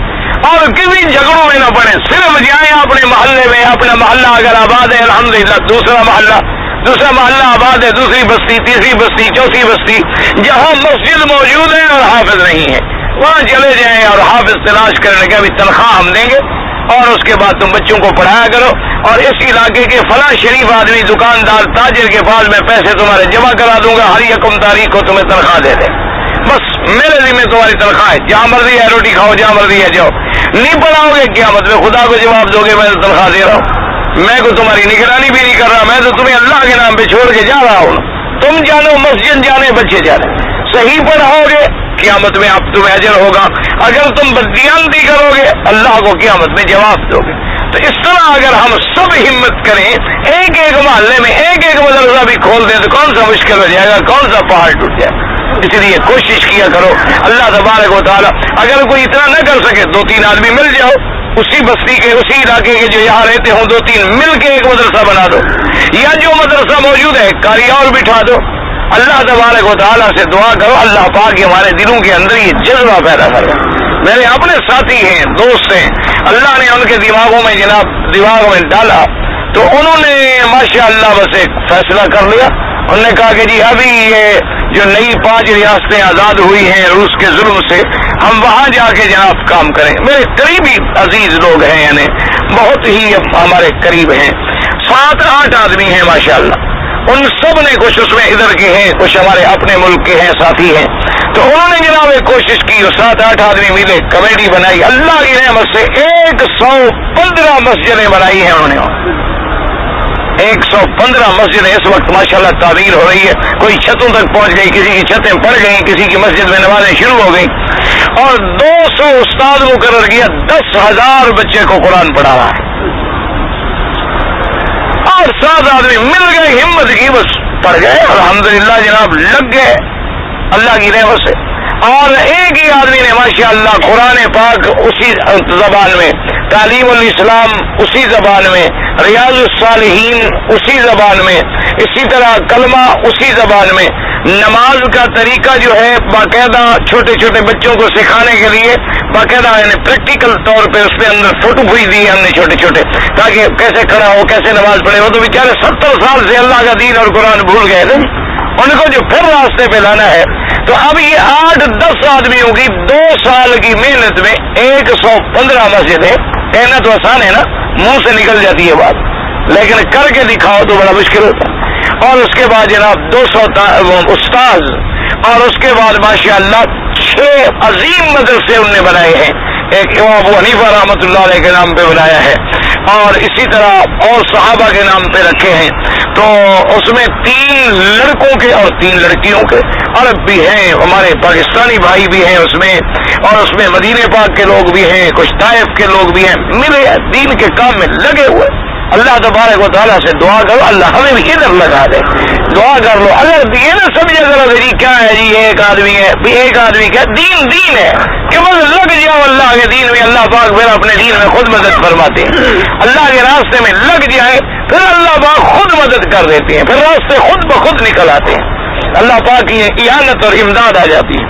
اور کسی جھگڑوں میں نہ پڑے، صرف جائیں اپنے محلے میں، اپنا محلہ اگر آباد ہے الحمدللہ، دوسرا محلہ آباد ہے، دوسری بستی، تیسری بستی، چوتھی بستی، جہاں مسجد موجود ہے اور حافظ نہیں ہے وہاں چلے جائیں اور حافظ تلاش کرنے کا بھی تنخواہ ہم دیں گے، اور اس کے بعد تم بچوں کو پڑھایا کرو، اور اس علاقے کے فلاں شریف آدمی دکاندار تاجر کے پاس میں پیسے تمہارے جمع کرا دوں گا، ہر یکم تاریخ کو تمہیں تنخواہ دے دیں، بس میرے ذمہ تمہاری تنخواہ ہے، جہاں مرضی ہے روٹی کھاؤ، جہاں مرضی ہے جاؤ، نہیں پڑھاؤ گے قیامت میں خدا کو جواب دو گے میں تو تنخواہ دے رہا ہوں، میں کو تمہاری نگرانی بھی نہیں کر رہا، میں تو تمہیں اللہ کے نام پہ چھوڑ کے جا رہا ہوں، تم جانو مسجد جانے بچے جانے، صحیح پڑھاؤ گے قیامت میں اب تمہیں اجر ہوگا، اگر تم بددیانتی کرو گے اللہ کو قیامت میں جواب دو گے۔ تو اس طرح اگر ہم سب ہمت کریں، ایک ایک محلے میں ایک ایک مدرسہ بھی کھول دیں تو کون سا مشکل ہو جائے گا، کون سا پہاڑ ٹوٹ جائے گا۔ اس لیے کوشش کیا کرو، اللہ تبارک و تعالیٰ اگر کوئی اتنا نہ کر سکے 2-3 آدمی مل جاؤ، اسی بستی کے اسی علاقے کے جو یہاں رہتے ہوں 2-3 مل کے ایک مدرسہ بنا دو، یا جو مدرسہ موجود ہے قاری اور بٹھا دو، اللہ تبارک و تعالیٰ سے دعا کرو اللہ پاک ہمارے دلوں کے اندر یہ جذبہ پیدا کرے۔ میرے اپنے ساتھی ہیں، دوست ہیں، اللہ نے ان کے دماغوں میں جناب دماغ میں ڈالا تو انہوں نے ماشاءاللہ بس ایک فیصلہ کر لیا، انہوں نے کہا کہ جی ابھی یہ جو نئی 5 ریاستیں آزاد ہوئی ہیں روس کے ظلم سے، ہم وہاں جا کے جناب کام کریں۔ میرے قریبی عزیز لوگ ہیں، یعنی بہت ہی ہمارے قریب ہیں، 7-8 آدمی ہیں ماشاءاللہ، ان سب نے کچھ اس میں ادھر کے ہیں، کچھ ہمارے اپنے ملک کے ہیں، ساتھی ہیں، تو انہوں نے جناب ایک کوشش کی، 7-8 آدمی ملے، کمیٹی بنائی، اللہ کی رحمت سے 115 مسجدیں بنائی ہیں انہوں نے، 115 مسجدیں اس وقت ماشاءاللہ تعمیر ہو رہی ہے، کوئی چھتوں تک پہنچ گئی، کسی کی چھتیں پڑ گئیں، کسی کی مسجد میں نمازیں شروع ہو گئی، اور 200 استاد مقرر کیا، 10,000 بچے کو قرآن پڑھا رہا ہے، اور 7 آدمی مل گئے، ہمت کی، بس پڑھ گئے، الحمدللہ جناب لگ گئے اللہ کی رحمت سے، اور ایک ہی آدمی نے ماشاءاللہ قرآن پاک اسی زبان میں، تعلیم الاسلام اسی زبان میں، ریاض الصالحین اسی زبان میں، اسی طرح کلمہ اسی زبان میں، نماز کا طریقہ جو ہے باقاعدہ چھوٹے چھوٹے بچوں کو سکھانے کے لیے باقاعدہ یعنی پریکٹیکل طور پہ اس کے اندر فوٹو بھوئی دی ہم نے چھوٹے چھوٹے، تاکہ کیسے کھڑا ہو، کیسے نماز پڑھے. وہ تو بیچارے 70 سال سے اللہ کا دین اور قرآن بھول گئے تھے، ان کو جو پھر راستے پہ لانا ہے. تو اب یہ 8-10 آدمیوں کی 2 سال کی محنت میں 115 مسجدیں. کہنا تو آسان ہے نا، منہ سے نکل جاتی ہے بات، لیکن کر کے دکھاؤ تو بڑا مشکل ہوتا ہے. اور اس کے بعد جناب 200 استاذ، اور اس کے بعد ماشاءاللہ 6 عظیم مدرسے انہوں نے بنائے ہیں. ایک امام ابو حنیفہ رحمۃ اللہ علیہ کے نام پہ بنایا ہے، اور اسی طرح اور صحابہ کے نام پہ رکھے ہیں. تو اس میں 3 لڑکوں کے اور 3 لڑکیوں کے، عرب بھی ہیں، ہمارے پاکستانی بھائی بھی ہیں اس میں، اور اس میں مدینہ پاک کے لوگ بھی ہیں، کچھ طائف کے لوگ بھی ہیں، ملے دین کے کام میں لگے ہوئے. اللہ تبارک و تعالیٰ سے دعا کرو اللہ ہمیں بھی ادھر لگا دے. دعا کر لو. اگر یہ نہ سمجھے ذرا جی کیا ہے جی ایک آدمی ہے، ایک آدمی کیا دین دین ہے کہ بس لگ جاؤ اللہ کے دین میں. اللہ پاک پھر اپنے دین میں خود مدد فرماتے ہیں. اللہ کے راستے میں لگ جائے پھر اللہ پاک خود مدد کر دیتے ہیں، پھر راستے خود بخود نکل آتے ہیں. اللہ پاک کی اعانت اور امداد آ جاتی ہے.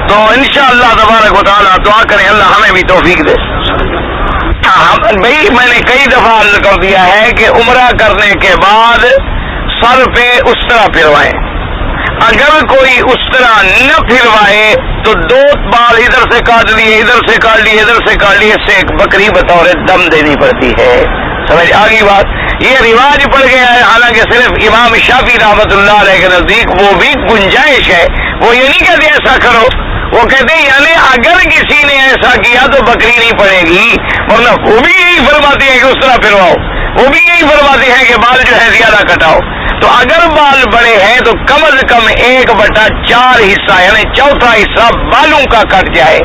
تو انشاءاللہ تبارک و تعالیٰ دعا کریں اللہ ہمیں بھی توفیق دے. بھائی میں نے کئی دفعہ عرض کر دیا ہے کہ عمرہ کرنے کے بعد سر پہ اسطرا پھروائیں. اگر کوئی اسطرا نہ پھروائے تو 2 بال ادھر سے کاٹ لیے، ادھر سے کاٹ لیے، ادھر سے کاٹ لیے، سے ایک بکری بطور دم دینی پڑتی ہے. سمجھ آگئی بات؟ یہ رواج پڑ گیا ہے، حالانکہ صرف امام شافعی رحمۃ اللہ علیہ کے نزدیک وہ بھی گنجائش ہے. وہ یہ نہیں کہتے ایسا کرو، وہ کہتے ہیں یعنی اگر کسی نے ایسا کیا تو بکری نہیں پڑے گی، ورنہ وہ بھی یہی فرماتے ہیں کہ اس طرح پھرواؤ، وہ بھی یہی فرماتے ہیں کہ بال جو ہے زیادہ کٹاؤ. تو اگر بال بڑے ہیں تو کم از کم 1/4 حصہ یعنی چوتھا حصہ بالوں کا کٹ جائے.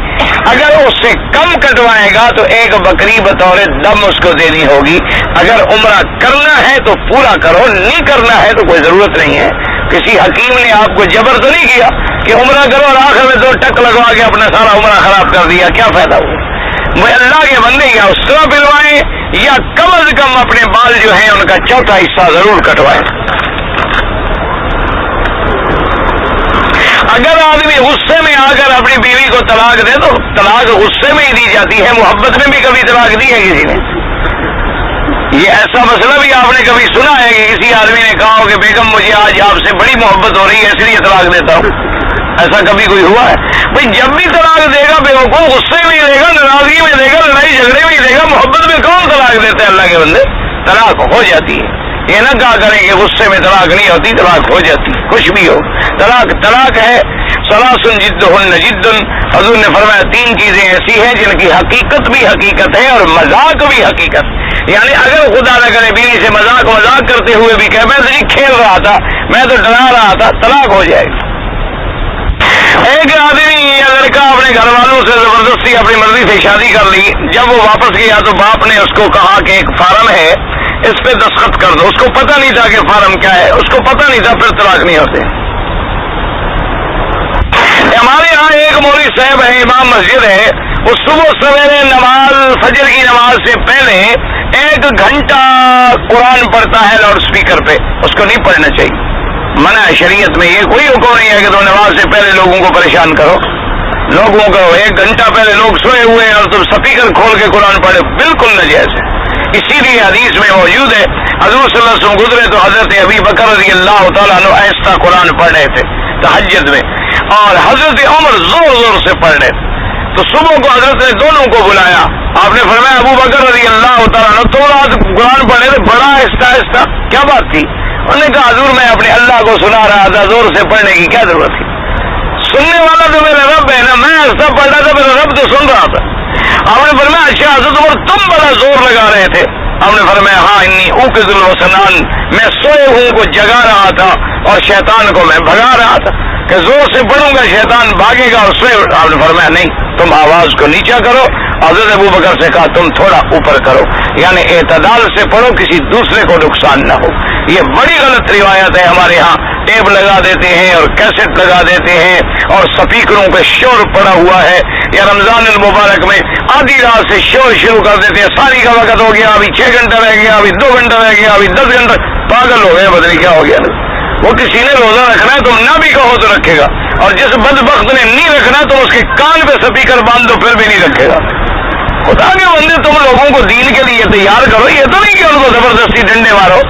اگر اس سے کم کٹوائے گا تو ایک بکری بطور دم اس کو دینی ہوگی. اگر عمرہ کرنا ہے تو پورا کرو، نہیں کرنا ہے تو کوئی ضرورت نہیں ہے. کسی حکیم نے آپ کو جبر تو نہیں کیا کہ عمرہ کرو اور آخر میں 2 ٹک لگوا کے اپنا سارا عمرہ خراب کر دیا، کیا فائدہ ہوا؟ وہ اللہ کے بندے یا اس طرح پھروائیں یا کم از کم اپنے بال جو ہیں ان کا چوتھا حصہ ضرور کٹوائیں. اگر آدمی غصے میں آ کر اپنی بیوی کو طلاق دے تو طلاق غصے میں ہی دی جاتی ہے، محبت میں بھی کبھی طلاق دی ہے کسی نے؟ یہ ایسا مسئلہ بھی آپ نے کبھی سنا ہے کہ کسی آدمی نے کہا ہو کہ بیگم مجھے آج آپ سے بڑی محبت ہو رہی ہے اس لیے طلاق دیتا ہوں؟ ایسا کبھی کوئی ہوا ہے؟ بھائی جب بھی طلاق دے گا بیوقوف غصے میں دے گا، ناراضگی میں دے گا، لڑائی جھگڑے میں دے گا. محبت میں کون طلاق دیتا ہے؟ اللہ کے بندے. طلاق ہو جاتی ہے. یہ نہ کہا کریں کہ غصے میں طلاق نہیں ہوتی، طلاق ہو جاتی ہے کچھ بھی ہو. طلاق ہے. ثلاث جدہن جد. حضور نے فرمایا 3 چیزیں ایسی ہیں جن کی حقیقت بھی حقیقت ہے اور مذاق بھی حقیقت. یعنی اگر خدا نہ کرے بیوی سے مذاق کرتے ہوئے بھی کہ میں تو نہیں کھیل رہا تھا، میں تو ڈرا رہا تھا، طلاق ہو جائے گی. ایک آدمی یا لڑکا اپنے گھر والوں سے زبردستی اپنی مرضی سے شادی کر لی. جب وہ واپس گیا تو باپ نے اس کو کہا کہ ایک فارم ہے اس پہ دستخط کر دو. اس کو پتہ نہیں تھا کہ فارم کیا ہے، اس کو پتہ نہیں تھا، پھر طلاق نہیں ہوتے. ہمارے یہاں ایک مولوی صاحب ہے، امام مسجد ہے، وہ صبح سویرے نماز فجر کی نماز سے پہلے 1 گھنٹہ قرآن پڑھتا ہے لاؤڈ اسپیکر پہ. اس کو نہیں پڑھنا چاہیے، منع ہے شریعت میں. یہ کوئی حکم نہیں ہے کہ تم نماز سے پہلے لوگوں کو پریشان کرو. لوگوں کو 1 گھنٹہ پہلے لوگ سوئے ہوئے ہیں اور تم اسپیکر کھول کے قرآن پڑھے، بالکل ناجائز ہے. اسی لیے حدیث میں موجود ہے حضور صلی اللہ علیہ وسلم گزرے تو حضرت ابی بکر رضی اللہ تعالیٰ عنہ آہستہ قرآن پڑھ رہے تھے تہجد میں، اور حضرت عمر زور زور سے پڑھ رہے تھے. تو صبح کو حضرت نے دونوں کو بلایا. آپ نے فرمایا ابو بکر رضی اللہ تعالیٰ عنہ تو رات قرآن پڑھے تھے بڑا آہستہ آہستہ، کیا بات تھی؟ انہوں نے کہا حضور میں اپنے اللہ کو سنا رہا تھا، زور سے پڑھنے کی کیا ضرورت تھی؟ سننے والا تو میرا رب ہے نا، میں ایسا پڑھ رہا تھا، میرا رب تو سن رہا تھا. آپ نے فرمایا اچھا حضرت عمر تم بڑا زور لگا رہے تھے؟ آپ نے فرمایا ہاں انی اوقظ الوسنان، میں سوئے ہوں کو جگا رہا تھا اور شیطان کو میں بھگا رہا تھا کہ زور سے پڑھوں گا شیطان بھاگے گا اور سوئے. آپ نے فرمایا نہیں، تم آواز کو نیچا کرو. حضرت ابو بکر سے کہا تم تھوڑا اوپر کرو، یعنی اعتدال سے پڑھو، کسی دوسرے کو نقصان نہ ہو. یہ بڑی غلط روایت ہے. ہمارے ہاں ٹیپ لگا دیتے ہیں اور کیسٹ لگا دیتے ہیں اور سپیکروں پہ شور پڑا ہوا ہے. یا رمضان المبارک میں آدھی رات سے شور شروع کر دیتے ہیں، ساری کا وقت ہو گیا، ابھی 6 گھنٹہ رہ گیا، ابھی 2 گھنٹہ رہ گیا، ابھی 10 گھنٹہ. پاگل ہو گئے، بدلی کیا ہو گیا. وہ کسی نے روزہ رکھنا ہے تم نہ بھی کہو تو رکھے گا، اور جس بدبخت نے نہیں رکھنا تم اس کے کان پہ سپیکر باندھ دو پھر بھی نہیں رکھے گا۔ خدا کے بندے تم لوگوں کو دین کے لیے تیار کرو، یہ تو نہیں کہ ان کو زبردستی ڈنڈے مارو،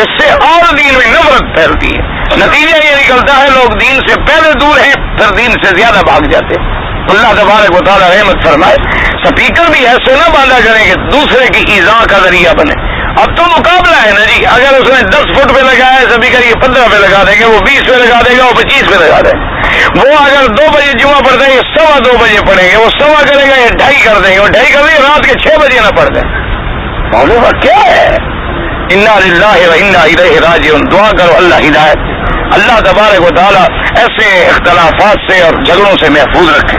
اس سے اور دین میں نفرت پھیلتی ہے، نتیجہ یہ نکلتا ہے لوگ دین سے پہلے دور ہیں پھر دین سے زیادہ بھاگ جاتے ہیں۔ اللہ تبارک و تعالیٰ رحمت فرمائے، سپیکر بھی ایسے نہ باندھا کریں کہ دوسرے کی ایذاء کا ذریعہ بنے۔ اب تو مقابلہ ہے نا جی، اگر اس نے 10 فٹ پہ لگایا ہے سپیکر، یہ 15 پہ لگا دیں گے، وہ 20 پہ لگا دے گا، وہ 25 پہ لگا دیں گے۔ وہ اگر 2 بجے جمعہ پڑھتے ہیں یہ 2:15 بجے پڑھیں گے، وہ 2:15 کرے گا، یہ 2:30 کر دیں گے، وہ 2:30 کر دیں گے، رات کے 6 بجے نہ پڑھ دیں۔ معلوم کیا ہے؟ انا للہ و انا الیہ راجعون۔ دعا کرو اللہ ہدایت، اللہ تبارک و تعالیٰ ایسے اختلافات سے اور جھگڑوں سے محفوظ رکھے۔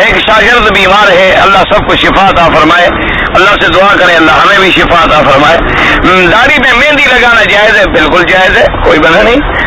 ایک شاگرد بیمار ہے، اللہ سب کو شفا عطا فرمائے، اللہ سے دعا کریں اللہ ہمیں بھی شفا عطا فرمائے۔ داڑھی میں مہندی لگانا جائز ہے؟ بالکل جائز ہے، کوئی بنا نہیں۔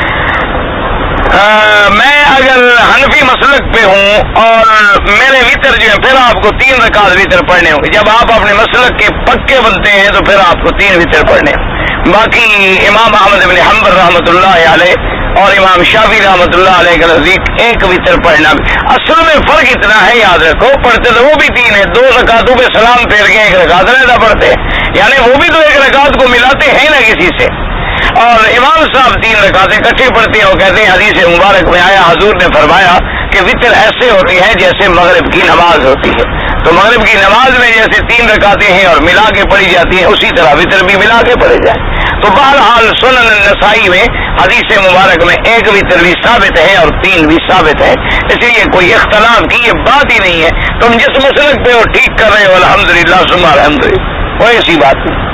میں اگر حنفی مسلک پہ ہوں اور میرے وطر جو ہے پھر آپ کو 3 رکعت وطر پڑھنے ہوں گے۔ جب آپ اپنے مسلک کے پکے بنتے ہیں تو پھر آپ کو 3 وطر پڑھنے ہوں۔ باقی امام احمد بن حنبل رحمۃ اللہ علیہ اور امام شافعی رحمۃ اللہ علیہ کے نزدیک 1 وطر پڑھنا۔ اصل میں فرق اتنا ہے، یاد رکھو، پڑھتے تو وہ بھی 3 ہیں، 2 رکعتوں پہ سلام پھیر کے 1 رکعت علیحدہ پڑھتے ہیں، یعنی وہ بھی تو 1 رکعت کو ملاتے ہیں نا کسی سے، اور امام صاحب 3 رکعتیں اکٹھے پڑھتے ہیں۔ وہ کہتے ہیں حدیث مبارک میں آیا، حضور نے فرمایا کہ وطر ایسے ہوتی ہے جیسے مغرب کی نماز ہوتی ہے، تو مغرب کی نماز میں جیسے 3 رکعتیں ہیں اور ملا کے پڑھی جاتی ہیں، اسی طرح وطر بھی ملا کے پڑھے جائیں۔ تو بہرحال سنن النسائی میں حدیث مبارک میں 1 وطر بھی ثابت ہے اور 3 بھی ثابت ہے، اس لیے کوئی اختلاف کی یہ بات ہی نہیں ہے۔ تم جس مسلک پہ ہو ٹھیک کر رہے ہو، الحمدللہ ثم الحمدللہ، کوئی ایسی بات نہیں۔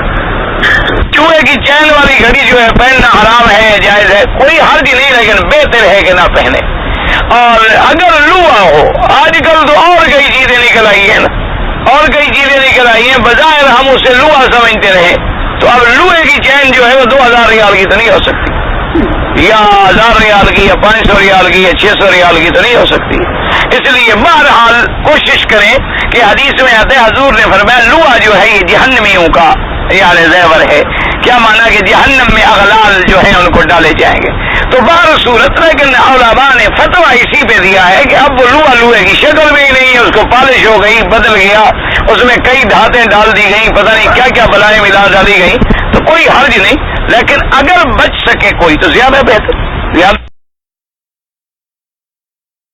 چوہے کی چین والی گھڑی جو ہے پہننا حرام ہے، جائز ہے، کوئی حرج نہیں، لیکن بہتر ہے کہ نہ پہنے۔ اور اگر لوا ہو، آج کل تو اور کئی چیزیں نکل آئی ہیں نا، اور کئی چیزیں نکل آئی ہیں، بظاہر ہم اسے لوا سمجھتے رہے، تو اب لوہے کی چین جو ہے وہ 2000 ریال کی تو نہیں ہو سکتی، یا 1000 ریال کی، یا 500 ریال کی، یا 600 ریال کی تو نہیں ہو سکتی۔ اس لیے بہرحال کوشش کریں کہ حدیث میں آتے حضور نے فرمایا لوا جو ہے یہ جہنمیوں کا یار زیور ہے۔ کیا مانا کہ جہنم میں اغلال جو ہیں ان کو ڈالے جائیں گے۔ تو بہر صورت لیکن علماء نے فتویٰ اسی پہ دیا ہے کہ اب وہ لوہے کی شکل بھی نہیں ہے، اس کو پالش ہو گئی، بدل گیا، اس میں کئی دھاتیں ڈال دی گئیں، پتہ نہیں کیا کیا بلائیں ملا ڈالی گئیں، تو کوئی حرج نہیں، لیکن اگر بچ سکے کوئی تو زیادہ بہتر۔